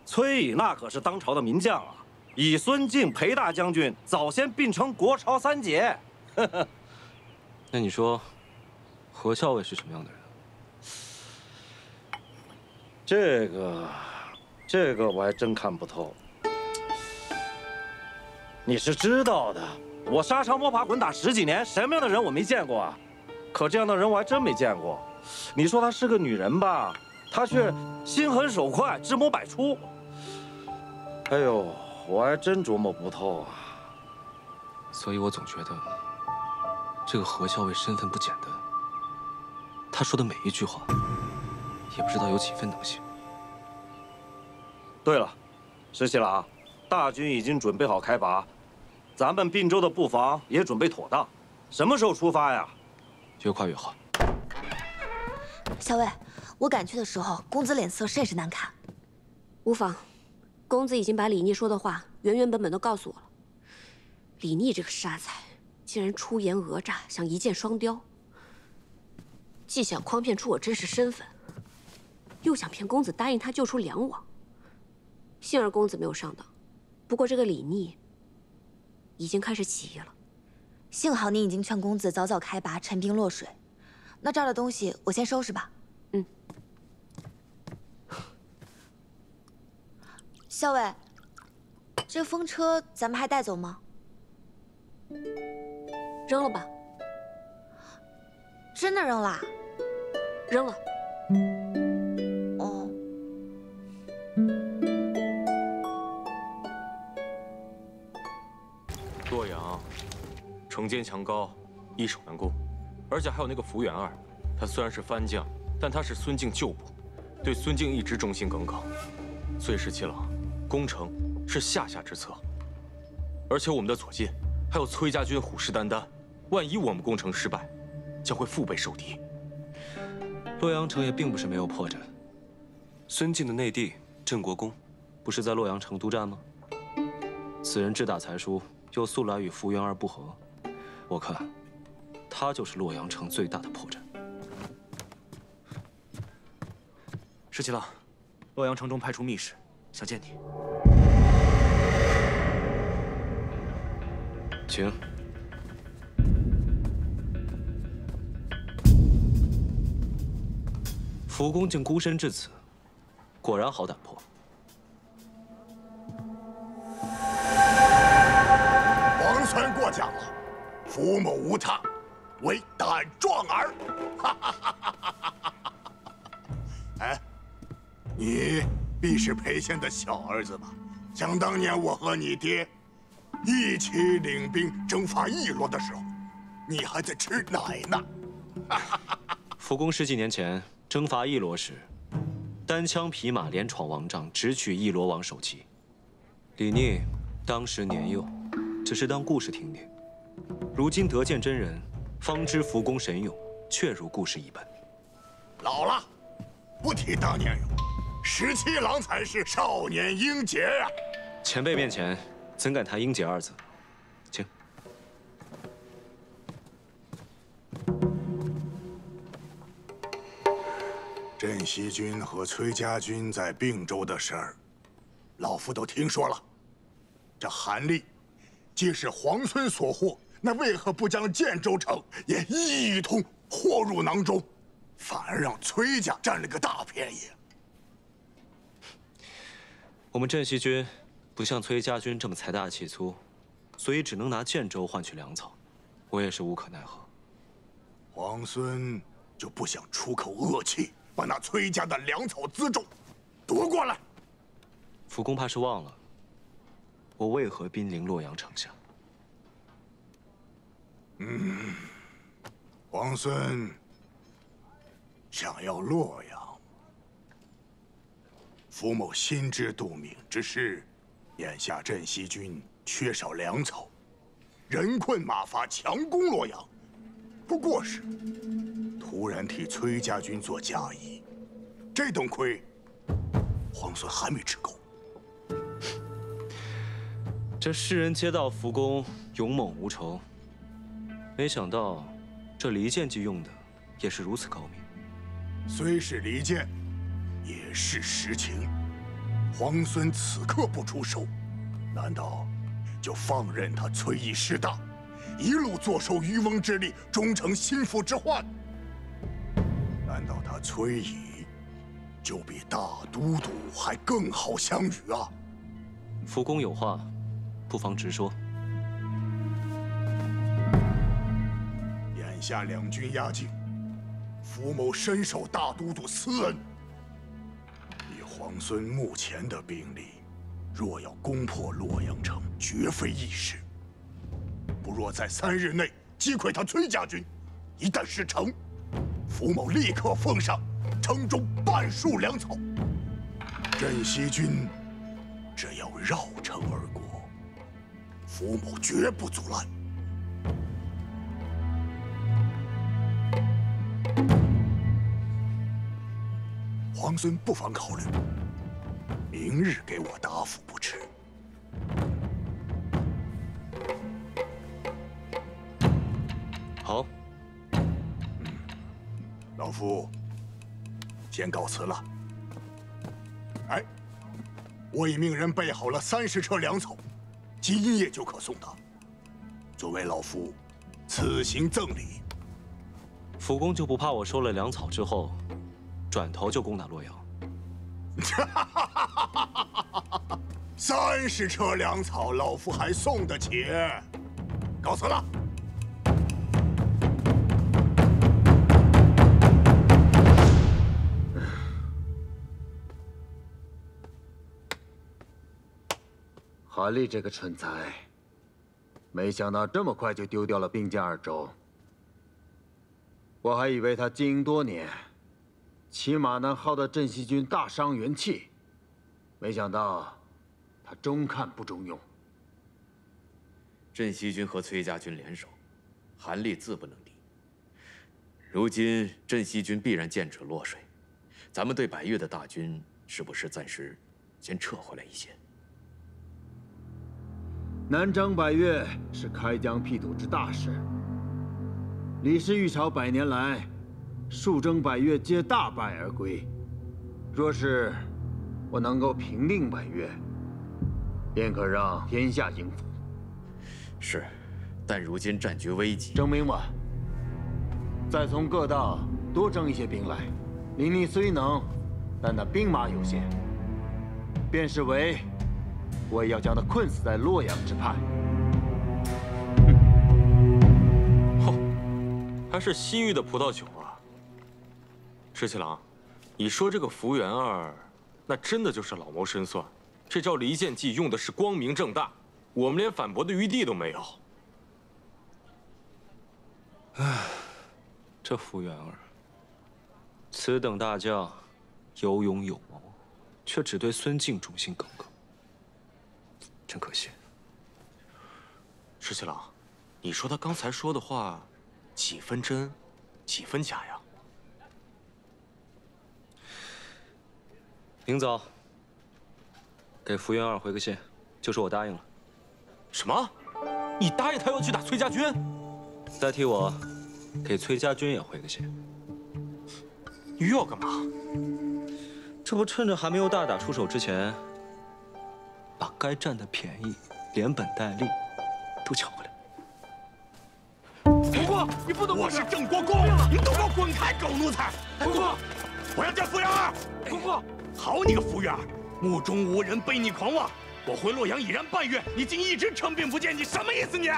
崔乙那可是当朝的名将啊，以孙敬、裴大将军早先并称国朝三杰。那你说，何校尉是什么样的人？这个我还真看不透。你是知道的，我沙场摸爬滚打10几年，什么样的人我没见过啊？可这样的人我还真没见过。你说她是个女人吧，她却心狠手快，智谋百出。哎呦，我还真琢磨不透啊。所以我总觉得，这个何校尉身份不简单。他说的每一句话，也不知道有几分能信。对了，石七郎，大军已经准备好开拔，咱们并州的布防也准备妥当，什么时候出发呀？越快越好。校尉，我赶去的时候，公子脸色甚是难看。无妨，公子已经把李逆说的话原原本本都告诉我了。李逆这个傻才，竟然出言讹诈，想一箭双雕。既想诓骗出我真实身份，又想骗公子答应他救出梁王。幸而公子没有上当，不过这个李逆已经开始起义了。幸好你已经劝公子早早开拔，陈兵落水。那这儿的东西我先收拾吧。嗯。校尉，这风车咱们还带走吗？扔了吧。真的扔了？扔了。哦。洛阳，城坚墙高，易守难攻，而且还有那个福原二，他虽然是番将，但他是孙敬旧部，对孙敬一直忠心耿耿。所以石七郎，攻城是下之策。而且我们的左近还有崔家军虎视眈眈，万一我们攻城失败，将会腹背受敌。洛阳城也并不是没有破绽。孙敬的内弟郑国公，不是在洛阳城督战吗？此人志大才疏，又素来与福原二不和，我看他就是洛阳城最大的破绽。石七郎，洛阳城中派出密使，想见你。请。福公竟孤身至此，果然好胆魄。皇孙过奖了，福某无他，唯胆壮耳。哎，你必是裴县的小儿子吧？想当年我和你爹一起领兵征伐汨罗的时候，你还在吃奶呢。福公10几年前征伐汨罗时，单枪匹马连闯王帐，直取汨罗王首级。李逆当时年幼，只是当故事听听。如今得见真人，方知福公神勇，确如故事一般。老了，不提当年勇，石七郎才是少年英杰啊！前辈面前，怎敢谈英杰二字？请。镇西军和崔家军在并州的事儿，老夫都听说了。这韩立既是皇孙所获，那为何不将建州城也一同获入囊中，反而让崔家占了个大便宜？我们镇西军不像崔家军这么财大气粗，所以只能拿建州换取粮草，我也是无可奈何。皇孙就不想出口恶气，把那崔家的粮草辎重夺过来？福公怕是忘了，我为何兵临洛阳城下？皇孙想要洛阳，福某心知肚明，只是眼下镇西军缺少粮草，人困马乏，强攻洛阳，不过是突然替崔家军做嫁衣，这顿亏，皇孙还没吃够。这世人皆道福公勇猛无仇，没想到这离间计用的也是如此高明。虽是离间，也是实情。皇孙此刻不出手，难道就放任他崔义势大，一路坐收渔翁之利，终成心腹之患？难道他崔义就比大都督还更好相与啊？福公有话，不妨直说。眼下两军压境，福某深受大都督私恩。以皇孙目前的兵力，若要攻破洛阳城，绝非易事。不若在3日内击溃他崔家军，一旦事成，福某立刻奉上城中半数粮草。镇西军只要绕城而过，福某绝不阻拦。皇孙不妨考虑，明日给我答复不迟。好。老夫先告辞了。哎，我已命人备好了30车粮草，今夜就可送达，作为老夫此行赠礼。福公就不怕我收了粮草之后，转头就攻打洛阳？30车粮草，老夫还送得起。告辞了。韩立这个蠢材，没想到这么快就丢掉了兵家2州。我还以为他经营多年，骑马能耗得镇西军大伤元气，没想到他中看不中用。镇西军和崔家军联手，韩立自不能敌。如今镇西军必然剑指洛水，咱们对百越的大军是不是暂时先撤回来一些？南征百越是开疆辟土之大事。李氏玉朝100年来，数征百越皆大败而归。若是我能够平定百越，便可让天下应服。是，但如今战局危急，征兵吧。再从各道多征一些兵来。李逆虽能，但他兵马有限，便是为。我也要将他困死在洛阳之畔。还是西域的葡萄酒啊！石七郎，你说这个福元儿，那真的就是老谋深算。这招离间计用的是光明正大，我们连反驳的余地都没有。唉，这福元儿，此等大将，有勇有谋，却只对孙敬忠心耿耿。真可惜。石七郎，你说他刚才说的话，几分真，几分假呀？明早给福元二回个信，就说我答应了。什么？你答应他要去打崔家军？代替我给崔家军也回个信。你又要干嘛？这不趁着还没有大打出手之前，把该占的便宜连本带利都抢回来。国公，你不能！我是郑国公，你都给我滚开，狗奴才！国公，我要见福元儿。国公，好你个福元儿，目中无人，悖逆狂妄！我回洛阳已然半月，你竟一直称病不见，你什么意思你？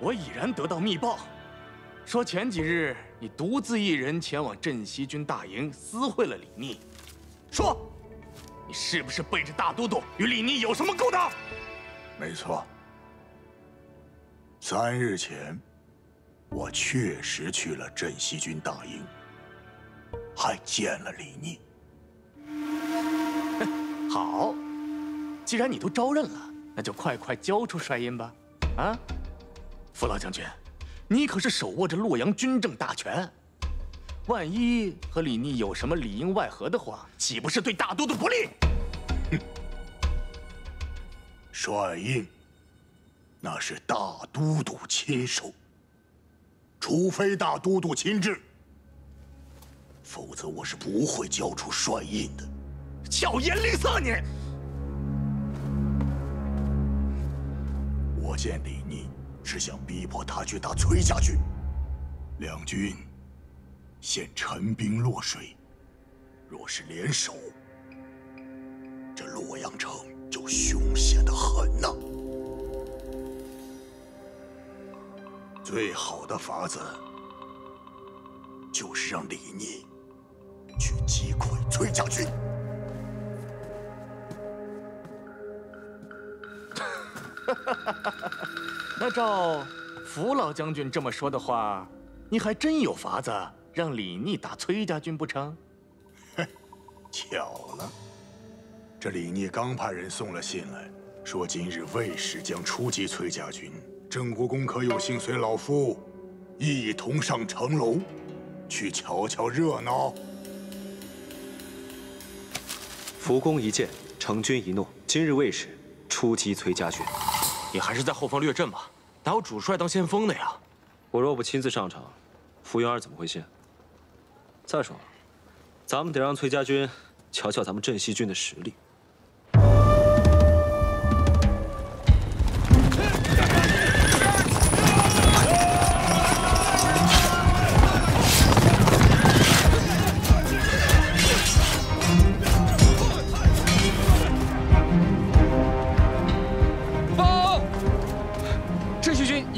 我已然得到密报，说前几日你独自一人前往镇西军大营，私会了李逆。说，你是不是背着大都督与李逆有什么勾当？没错。3日前，我确实去了镇西军大营，还见了李逆。好，既然你都招认了，那就快交出帅印吧！啊，傅老将军，你可是手握着洛阳军政大权，万一和李逆有什么里应外合的话，岂不是对大都督不利？哼，帅印那是大都督亲手，除非大都督亲至，否则我是不会交出帅印的。巧言令色，你！我见李逆是想逼迫他去打崔家军，两军现陈兵落水，若是联手，这洛阳城就凶险得很呐。最好的法子就是让李逆去击溃崔家军。那照福老将军这么说的话，你还真有法子让李逆打崔家军不成？巧了，这李逆刚派人送了信来，说今日魏氏将出击崔家军，郑国公可有幸随老夫一同上城楼，去瞧瞧热闹？福公一见，成君一诺，今日魏氏出击崔家军。你还是在后方略阵吧，哪有主帅当先锋的呀？我若不亲自上场，福元儿怎么会信？再说了，咱们得让崔家军瞧瞧咱们镇西军的实力。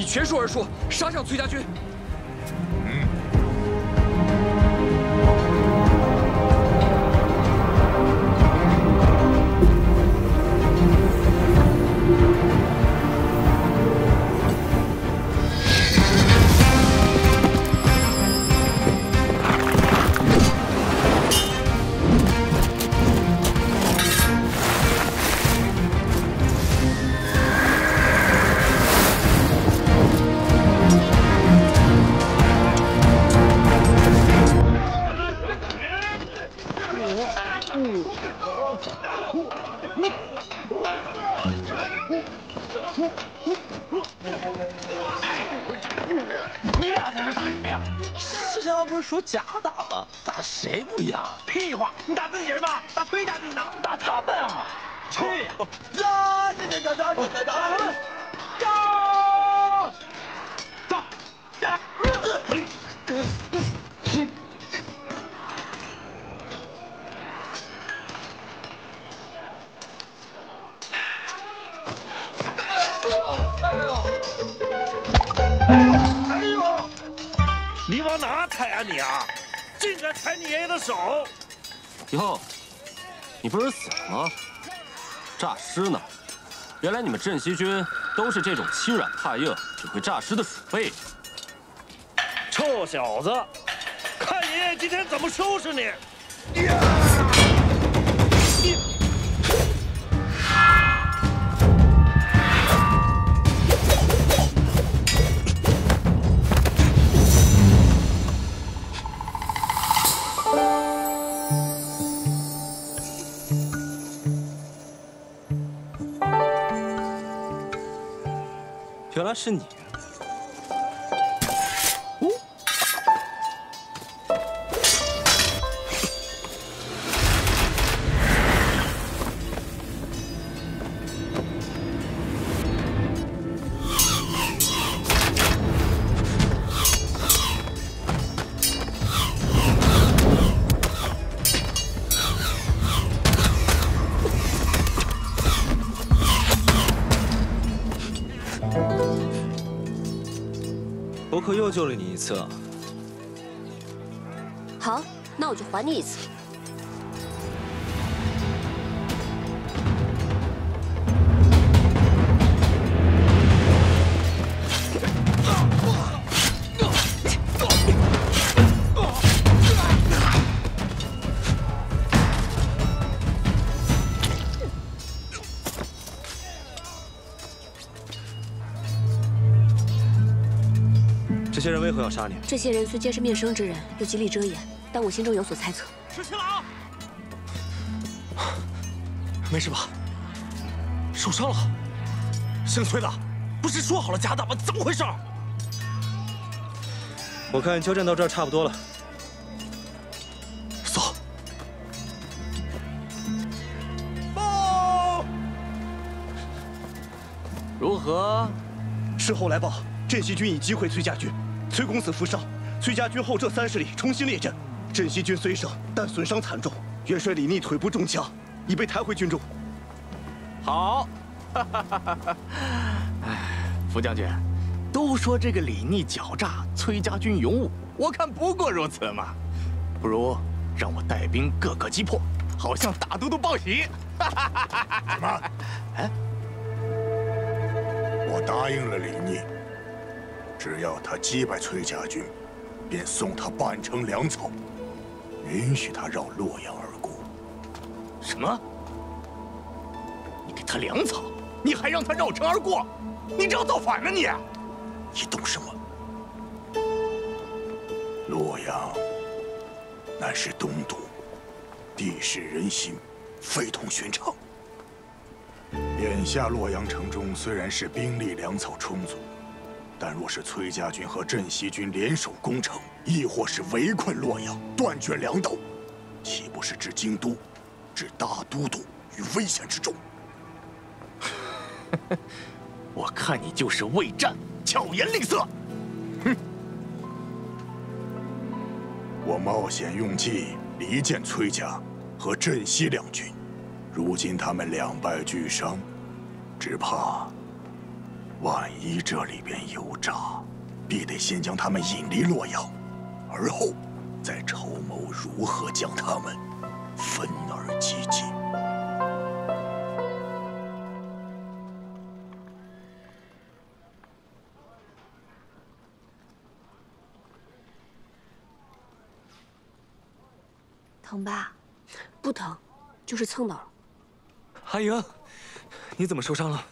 全数而出，杀上崔家军。你俩在这打什么呀？之前不是说假打吗？打谁不一样？屁话！你打自己人吧？打崔家军呢？打他们啊！去呀！呀！你往哪抬啊你啊！竟敢踩你爷爷的手！以后，你不是死了吗？诈尸呢？原来你们镇西军都是这种欺软怕硬、只会诈尸的鼠辈。臭小子，看爷爷今天怎么收拾你！原来是你。我可又救了你一次啊！好，那我就还你一次。这些人为何要杀你？这些人虽皆是面生之人，又极力遮掩，但我心中有所猜测。石七郎，没事吧？受伤了？姓崔的，不是说好了假打吗？怎么回事？我看交战到这儿差不多了。走。报。如何？事后来报，镇西军已击溃崔家军，崔公子负伤，崔家军后撤30里，重新列阵。镇西军虽胜，但损伤惨重。元帅李逆腿部中枪，已被抬回军中。好。哎，副将军，都说这个李逆狡诈，崔家军勇武，我看不过如此嘛。不如让我带兵各个击破，好向大都督报喜。什么？哎，我答应了李逆，只要他击败崔家军，便送他半城粮草，允许他绕洛阳而过。什么？你给他粮草，你还让他绕城而过？你这要造反呢你！你懂什么？洛阳乃是东都，地势人心，非同寻常。眼下洛阳城中虽然是兵力粮草充足，但若是崔家军和镇西军联手攻城，亦或是围困洛阳，断绝粮道，岂不是置京都、置大都督于危险之中？我看你就是畏战，巧言令色。哼！我冒险用计离间崔家和镇西两军，如今他们两败俱伤，只怕万一这里边有诈，必得先将他们引离洛阳，而后再筹谋如何将他们分而击尽。疼吧？不疼，就是蹭到了。阿莹，你怎么受伤了？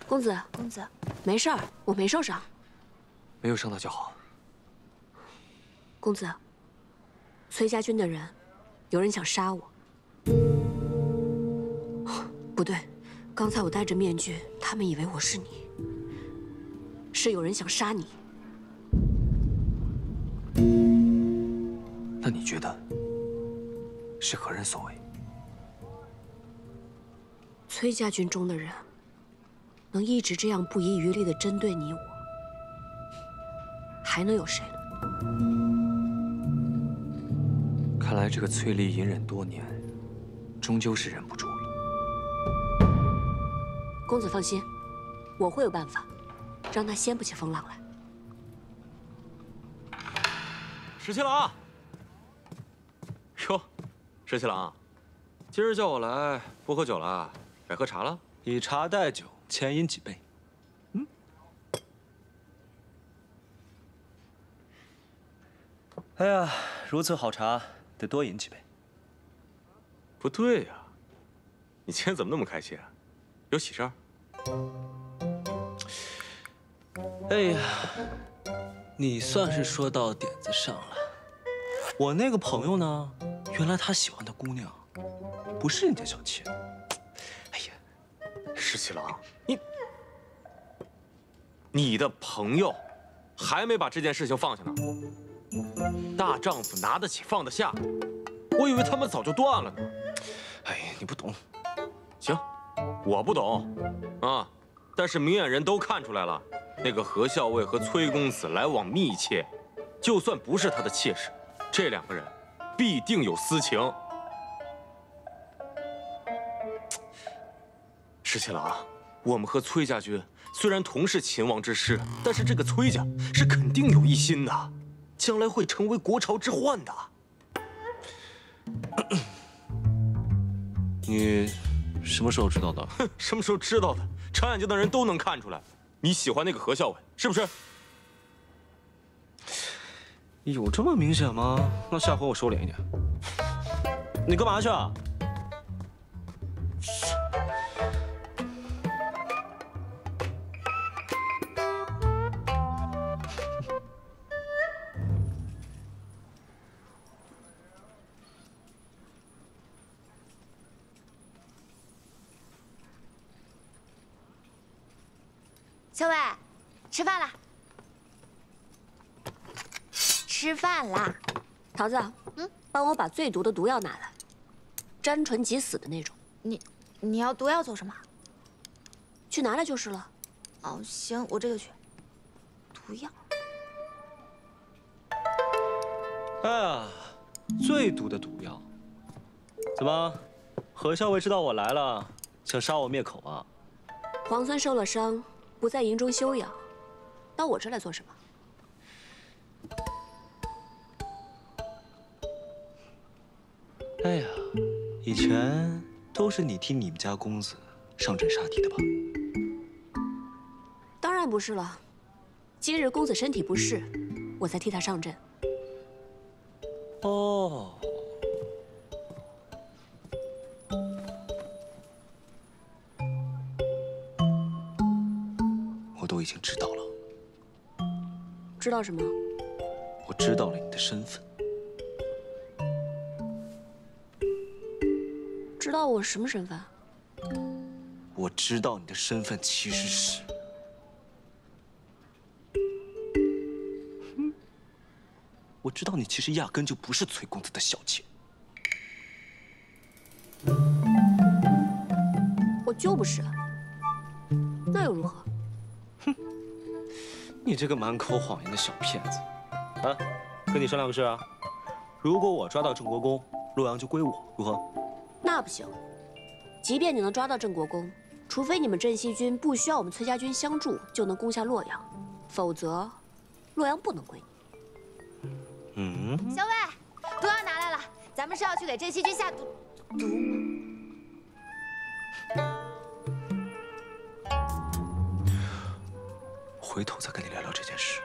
公子，公子，没事儿，我没受伤。没有伤到就好。公子，崔家军的人，有人想杀我。不对，刚才我戴着面具，他们以为我是你。是有人想杀你。那你觉得是何人所为？崔家军中的人，能一直这样不遗余力地针对你我，还能有谁呢？看来这个崔离隐忍多年，终究是忍不住了。公子放心，我会有办法，让他掀不起风浪来。石七郎，哟，石七郎，今儿叫我来，不喝酒了，改喝茶了？以茶代酒，千饮几杯。哎呀，如此好茶，得多饮几杯。不对呀，你今天怎么那么开心啊？有喜事儿？哎呀，你算是说到点子上了。我那个朋友呢，原来他喜欢的姑娘，不是你家小妾。哎呀，石七郎，你的朋友还没把这件事情放下呢。大丈夫拿得起放得下，我以为他们早就断了呢。哎呀，你不懂。行，我不懂啊，但是明眼人都看出来了，那个何校尉和崔公子来往密切，就算不是他的妾室，这两个人必定有私情。石七郎，我们和崔家军虽然同是秦王之师，但是这个崔家是肯定有一心的，将来会成为国朝之患的。你什么时候知道的？哼，什么时候知道的？长眼睛的人都能看出来，你喜欢那个何校尉，是不是？有这么明显吗？那下回我收敛一点。你干嘛去啊？小伟，吃饭啦！吃饭啦！桃子，帮我把最毒的毒药拿来，沾唇即死的那种。你要毒药做什么？去拿来就是了。哦，行，我这个去。毒药。哎呀，最毒的毒药。怎么，何校尉知道我来了，想杀我灭口啊？皇孙受了伤，不在营中休养，到我这来做什么？ 哎呀，以前都是你替你们家公子上阵杀敌的吧？当然不是了，今日公子身体不适，我才替他上阵。哦，我都已经知道了。知道什么？我知道了你的身份。 知道我什么身份？我知道你的身份其实是……我知道你其实压根就不是崔公子的小妾。我就不是，那又如何？哼，你这个满口谎言的小骗子！啊，跟你商量个事啊，如果我抓到郑国公，洛阳就归我，如何？ 那不行，即便你能抓到郑国公，除非你们镇西军不需要我们崔家军相助就能攻下洛阳，否则洛阳不能归你。小伟，毒药拿来了，咱们是要去给镇西军下毒。回头再跟你聊聊这件事。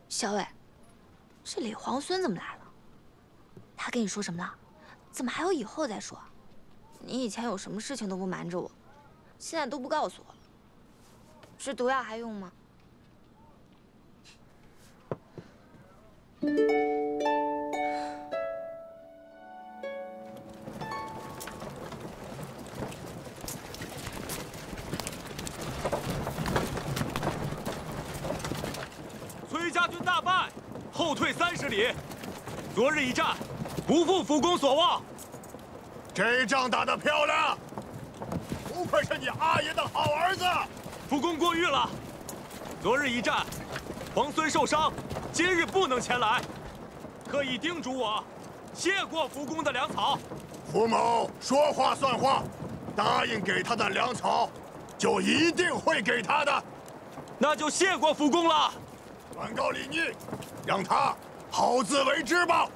小伟，这李皇孙怎么来了？他跟你说什么了？怎么还有以后再说？你以前有什么事情都不瞒着我，现在都不告诉我了。这毒药还用吗？崔家军大败，后退30里。昨日一战，不负辅公所望。这仗打得漂亮，不愧是你阿爷的好儿子。辅公过誉了。昨日一战，皇孙受伤，今日不能前来，特意叮嘱我，谢过辅公的粮草。福某说话算话，答应给他的粮草，就一定会给他的。那就谢过辅公了。 转告李逆，让他好自为之吧。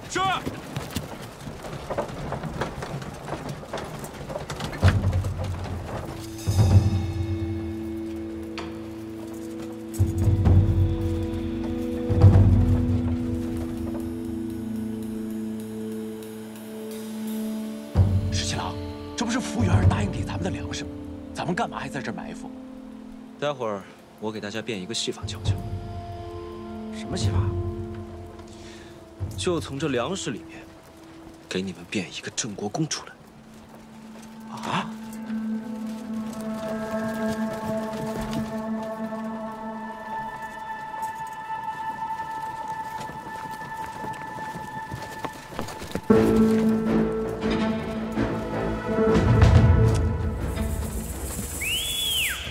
是。石七郎，这不是服务员答应给咱们的粮食吗？咱们干嘛还在这儿埋伏？待会儿。 我给大家变一个戏法瞧瞧。什么戏法？就从这粮食里面，给你们变一个郑国公出来。啊！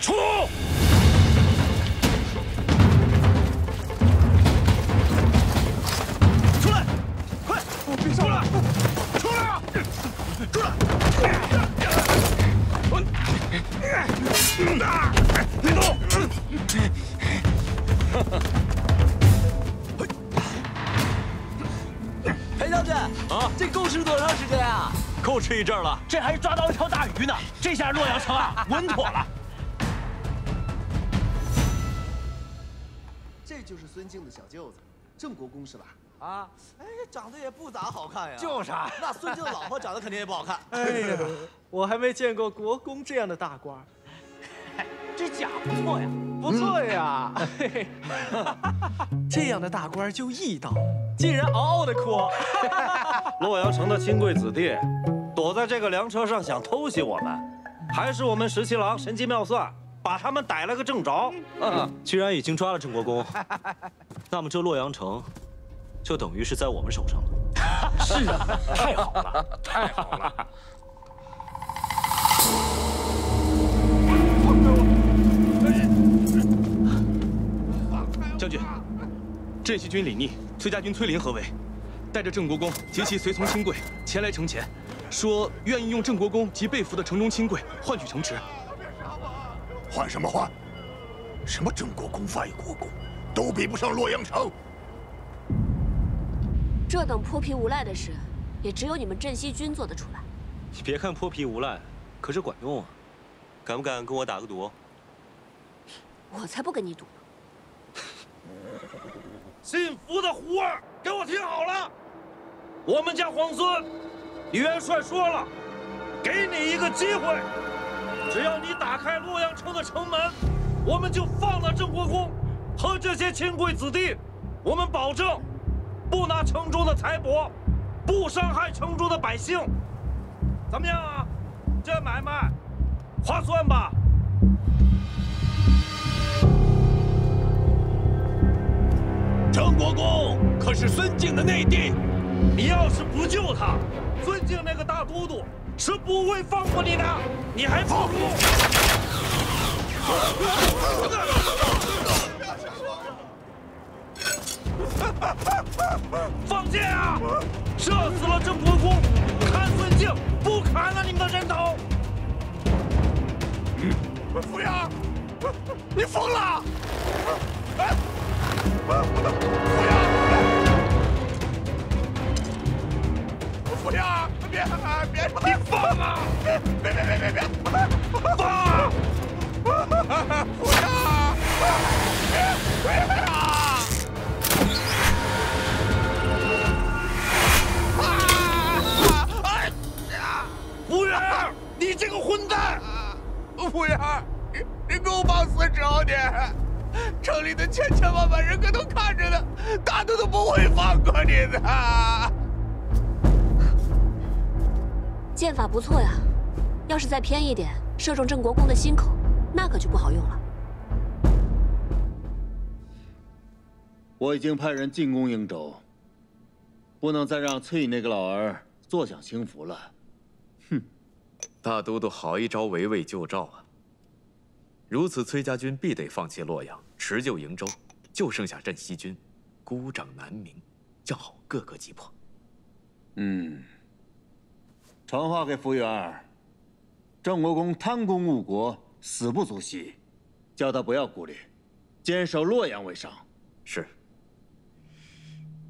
出！ 裴将军啊，这够吃多长时间啊？够吃一阵了。这还抓到一条大鱼呢，这下洛阳城啊稳妥了。这就是孙敬的小舅子，郑国公是吧？啊，哎，长得也不咋好看呀。就是啊，那孙敬的老婆长得肯定也不好看。哎呀，我还没见过国公这样的大官。这甲不错呀。不错呀！嘿嘿，这样的大官就一刀，竟然嗷嗷的哭。洛阳城的亲贵子弟躲在这个粮车上想偷袭我们，还是我们十七郎神机妙算，把他们逮了个正着。既然已经抓了郑国公，那么这洛阳城就等于是在我们手上了。是啊，太好了，太好了！将军，镇西军李逆、崔家军崔林合围，带着郑国公及其随从亲贵前来城前，说愿意用郑国公及被俘的城中亲贵换取城池。换什么换？什么郑国公、外国公，都比不上洛阳城。这等泼皮无赖的事，也只有你们镇西军做得出来。你别看泼皮无赖，可是管用啊！敢不敢跟我打个赌？我才不跟你赌呢！姓符的胡儿，给我听好了！我们家皇孙李元帅说了，给你一个机会，只要你打开洛阳城的城门，我们就放了郑国公和这些亲贵子弟。我们保证，不拿城中的财帛，不伤害城中的百姓。怎么样啊？这买卖划算吧？郑国公可是孙敬的内弟，你要是不救他，孙敬那个大都督是不会放过你的。你还不如放箭啊！射死了郑国公，砍孙敬，不砍了你们的人头。扶阳，你疯了！扶阳，别，你放啊！别，放啊！扶阳，别啊！服务员，你这个混蛋！服务员，你给我往死找你！城里的千万人可都看着呢，大都不会放过你的。剑法不错呀，要是再偏一点，射中郑国公的心口，那可就不好用了。我已经派人进攻瀛州，不能再让崔乙那个老儿坐享清福了。哼，大都督好一招围魏救赵啊！如此，崔家军必得放弃洛阳，持救瀛州，就剩下镇西军，孤掌难鸣，叫好个个击破。传话给福元，郑国公贪功误国，死不足惜，叫他不要顾虑，坚守洛阳为上。是。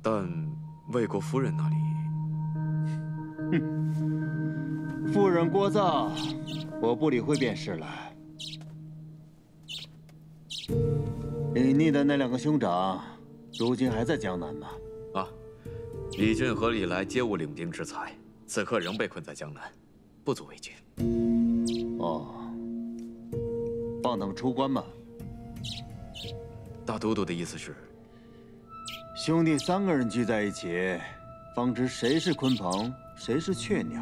但魏国夫人那里，夫人聒噪，我不理会便是了。李逆的那两个兄长，如今还在江南吗？啊，李俊和李来皆无领兵之才，此刻仍被困在江南，不足为惧。哦，放他们出关吧。大都督的意思是，兄弟3个人聚在一起，方知谁是鲲鹏，谁是雀鸟。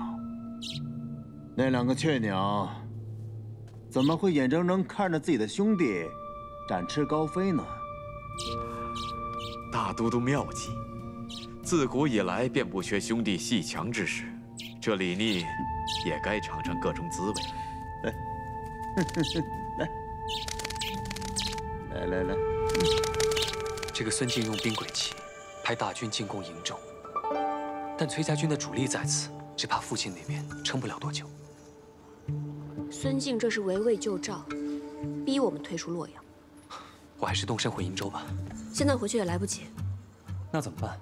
那两个雀鸟，怎么会眼睁睁看着自己的兄弟展翅高飞呢？大都督妙计，自古以来便不缺兄弟阋强之时，这李逆也该尝尝各种滋味了。来，这个孙敬用兵诡计，派大军进攻瀛州，但崔家军的主力在此，只怕父亲那边撑不了多久。孙敬这是围魏救赵，逼我们退出洛阳。我还是动身回瀛州吧。现在回去也来不及。那怎么办？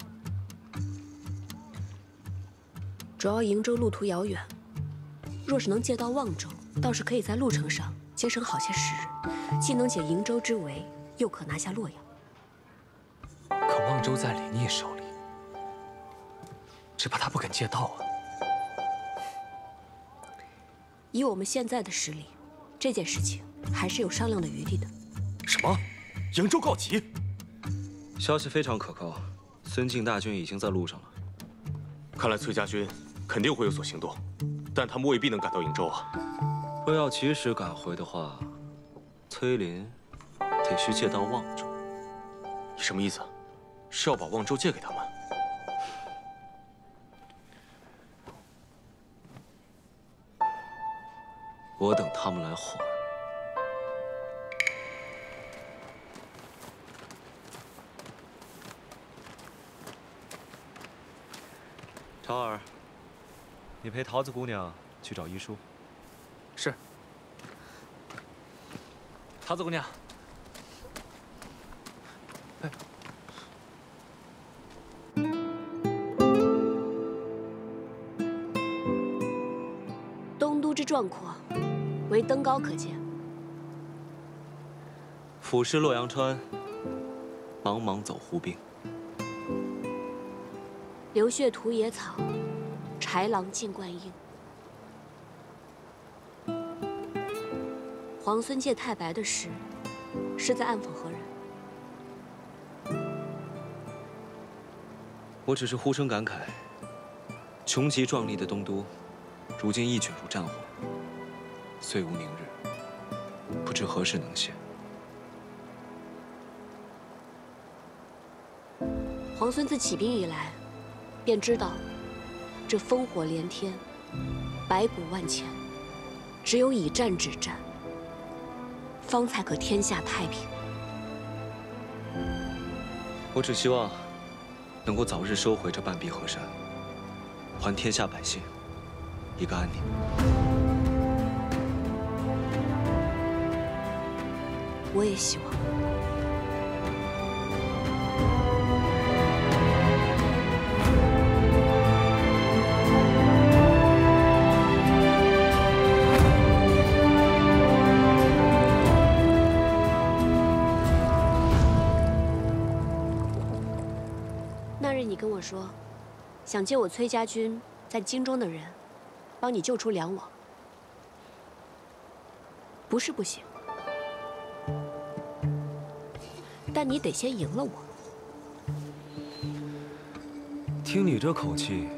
主要瀛州路途遥远，若是能借到望州，倒是可以在路程上节省好些时日，既能解瀛州之围，又可拿下洛阳。可望州在李逆手里，只怕他不肯借道啊。以我们现在的实力，这件事情还是有商量的余地的。什么？瀛州告急？消息非常可靠，孙敬大军已经在路上了。看来崔家军肯定会有所行动，但他们未必能赶到瀛州啊。若要及时赶回的话，崔林得需借到望州。你什么意思？是要把望州借给他们？我等他们来还。潮儿，你陪桃子姑娘去找医书。是。桃子姑娘。哎。东都之壮阔，唯登高可见。俯视洛阳川，茫茫走胡兵。流血屠野草，豺狼尽灌婴。皇孙借太白的诗，是在暗讽何人？我只是呼声感慨，穷极壮丽的东都，如今一卷入战火，虽无宁日，不知何时能现。皇孙自起兵以来，便知道，这烽火连天，白骨万千，只有以战止战，方才可天下太平。我只希望能够早日收回这半壁河山，还天下百姓一个安宁。我也希望。那日你跟我说，想借我崔家军在京中的人，帮你救出梁王。不是不行，但你得先赢了我。听你这口气，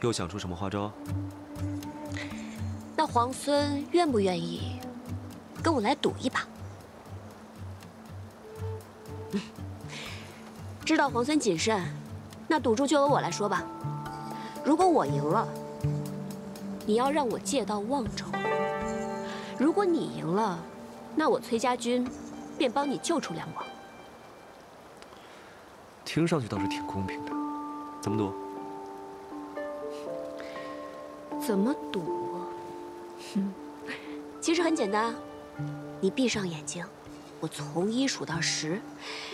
又想出什么花招？那皇孙愿不愿意跟我来赌一把？知道皇孙谨慎，那赌注就由我来说吧。如果我赢了，你要让我借到望州；如果你赢了，那我崔家军便帮你救出梁王。听上去倒是挺公平的，怎么赌？怎么赌？其实很简单，你闭上眼睛，我从1数到10，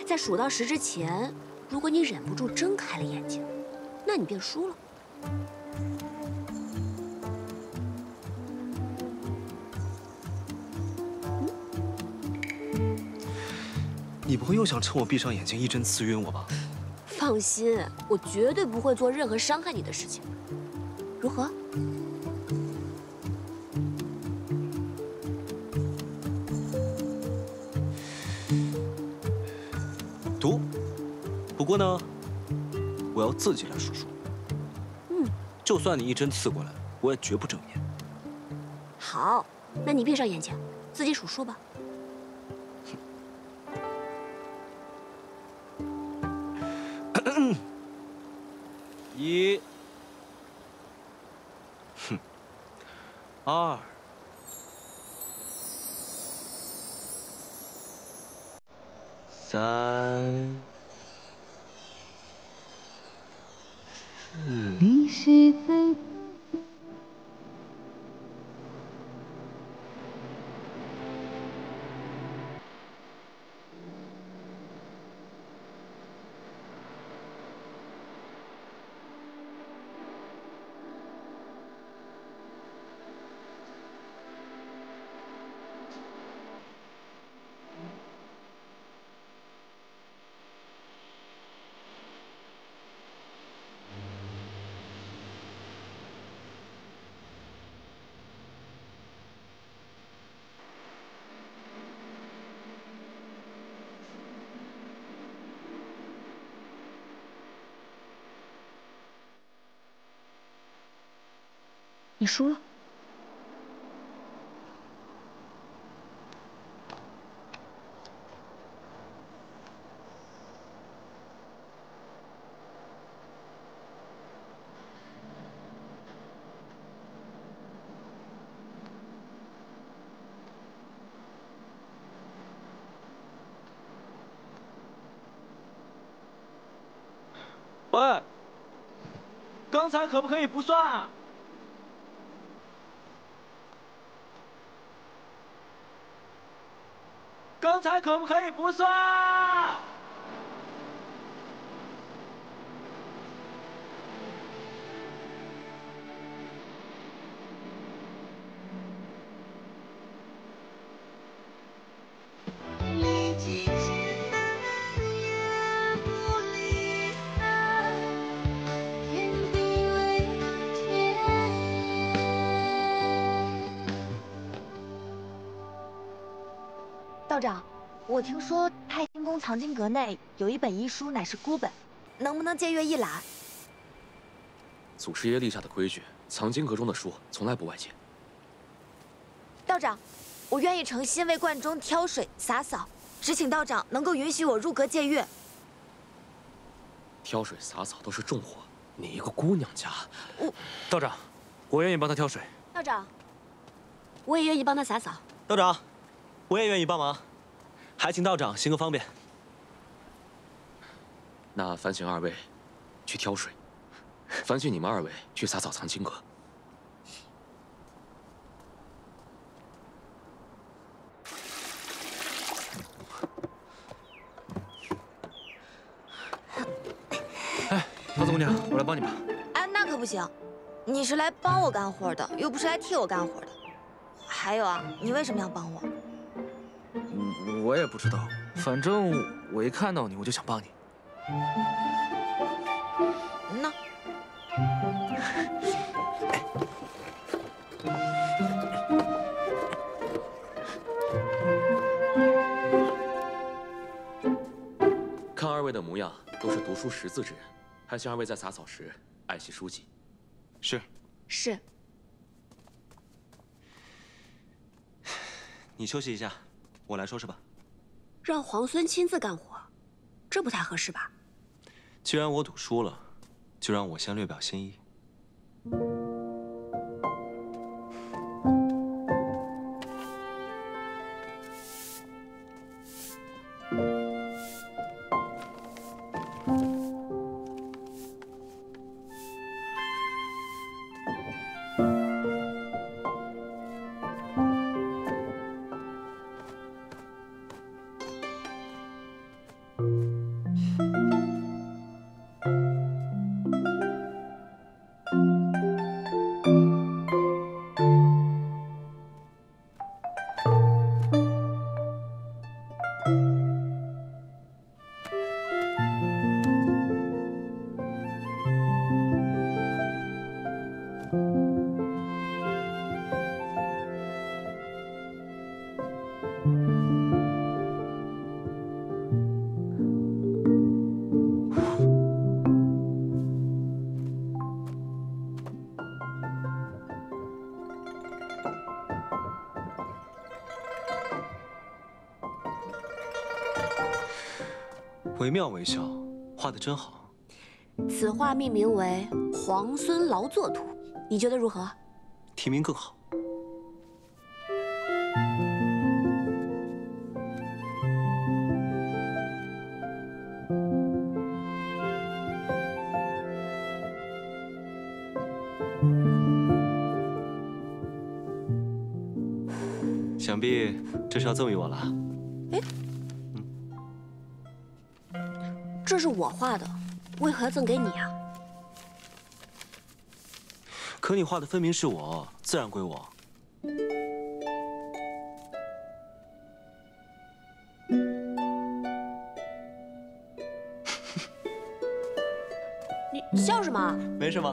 在数到10之前，如果你忍不住睁开了眼睛，那你便输了。你不会又想趁我闭上眼睛一针刺晕我吧？放心，我绝对不会做任何伤害你的事情。如何？赌。不过呢，我要自己来数数。就算你一针刺过来，我也绝不正眼。好，那你闭上眼睛，自己数数吧。1，2，3，你是在。你输了。喂，刚才可不可以不算啊？刚才可不可以不算？道长，我听说太清宫藏经阁内有一本医书，乃是孤本，能不能借阅一览？祖师爷立下的规矩，藏经阁中的书从来不外借。道长，我愿意诚心为观中挑水洒扫，只请道长能够允许我入阁借阅。挑水洒扫都是重活，你一个姑娘家，道长，我愿意帮他挑水。道长，我也愿意帮他洒扫。道长，我也愿意帮忙，还请道长行个方便。那烦请二位去挑水，烦请你们二位去洒扫藏经阁。哎，桃子姑娘，我来帮你吧。哎，那可不行，你是来帮我干活的，又不是来替我干活的。还有啊，你为什么要帮我？我也不知道，反正我一看到你，我就想帮你。那。看二位的模样，都是读书识字之人，还请二位在洒扫时爱惜书籍。是。是。你休息一下，我来收拾吧。让皇孙亲自干活，这不太合适吧？既然我赌输了，就让我先略表心意。惟妙惟肖，画得真好。此画命名为《皇孙劳作图》，你觉得如何？题名更好。想必这是要赠予我了。哎，这是我画的，为何要赠给你啊？可你画的分明是我，自然归我。你笑什么？没什么。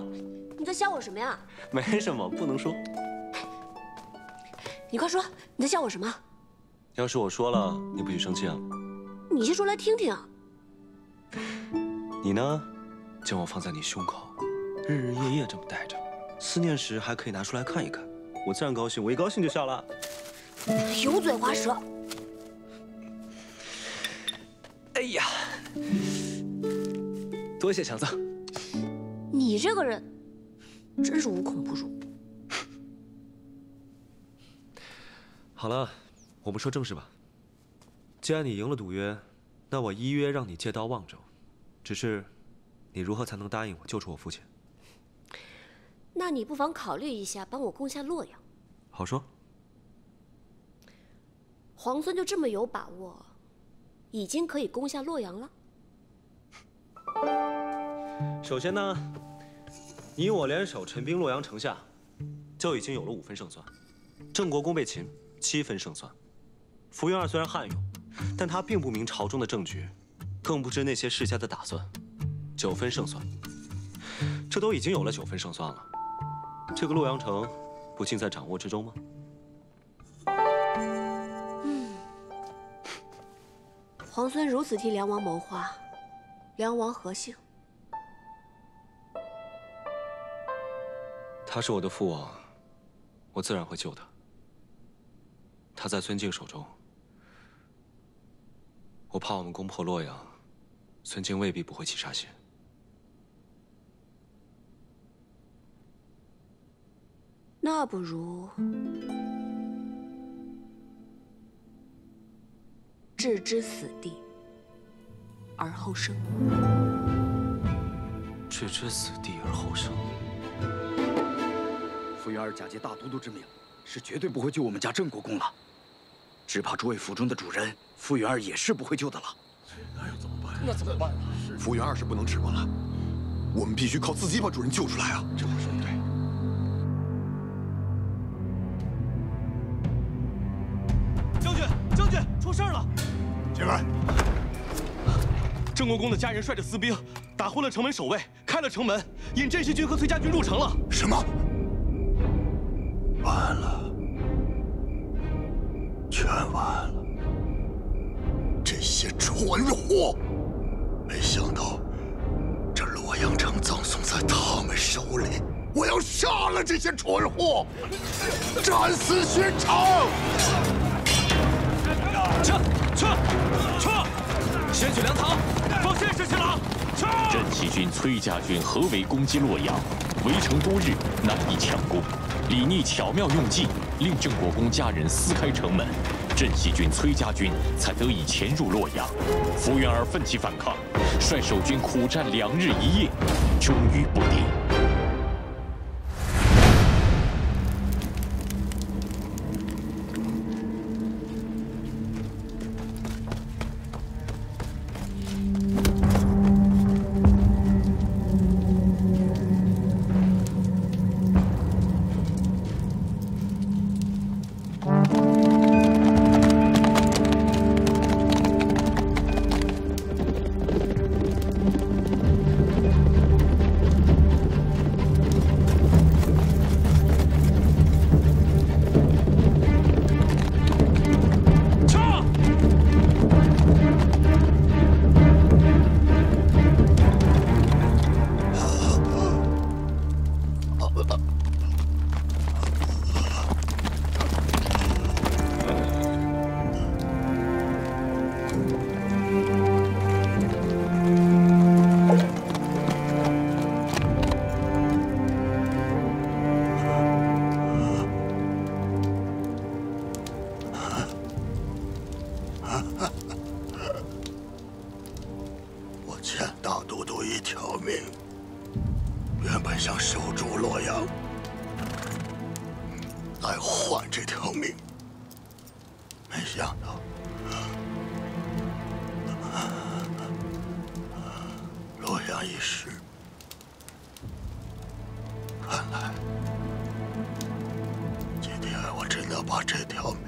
你在笑我什么呀？没什么，不能说。你快说，你在笑我什么？要是我说了，你不许生气啊。你先说来听听啊。你呢，将我放在你胸口，日日夜夜这么带着，思念时还可以拿出来看一看。我自然高兴，我一高兴就笑了。油嘴滑舌。哎呀，多谢强子。你这个人真是无孔不入。好了，我们说正事吧。既然你赢了赌约，那我依约让你借刀望州。只是，你如何才能答应我救出我父亲？那你不妨考虑一下，帮我攻下洛阳。好说。皇孙就这么有把握，已经可以攻下洛阳了？首先呢，你我联手陈兵洛阳城下，就已经有了5分胜算。郑国公被擒，7分胜算。福云儿虽然悍勇，但他并不明朝中的政局，更不知那些世家的打算。9分胜算，这都已经有了9分胜算了。这个洛阳城，不尽在掌握之中吗？皇孙如此替梁王谋划，梁王何幸？他是我的父王，我自然会救他。他在孙敬手中，我怕我们攻破洛阳，孙敬未必不会起杀心。那不如置之死地而后生。置之死地而后生。傅云儿假借大都督之命，是绝对不会救我们家郑国公了。只怕诸位府中的主人，傅云儿也是不会救的了。那又怎么办？那怎么办啊？傅云儿是不能指望了，我们必须靠自己把主人救出来啊！这话说的对。将军，出事了！进来。郑国公的家人率着私兵打昏了城门守卫，开了城门，引镇西军和崔家军入城了。什么？完了，全完了！这些蠢货！没想到这洛阳城葬送在他们手里，我要杀了这些蠢货，斩死寻常！撤！先去粮堂，放箭士去了。镇西军崔家军合围攻击洛阳，围城多日，难以强攻。李逆巧妙用计，令郑国公家人撕开城门，镇西军崔家军才得以潜入洛阳。福原儿奋起反抗，率守军苦战2日1夜，终于不敌。我欠大都督一条命，原本想守住洛阳，来换这条命，没想到洛阳一失，看来今天我真的把这条命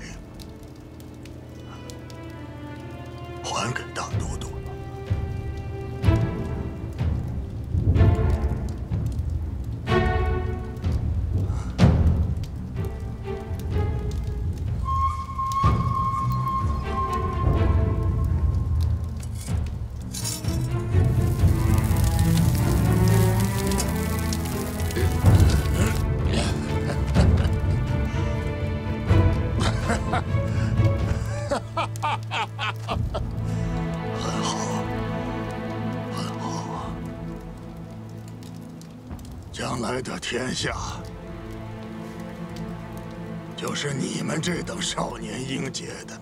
还给大都督了。将来的天下，就是你们这等少年英杰的。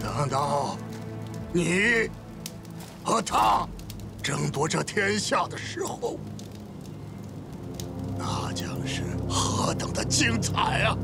等到你和他争夺这天下的时候，那将是何等的精彩啊！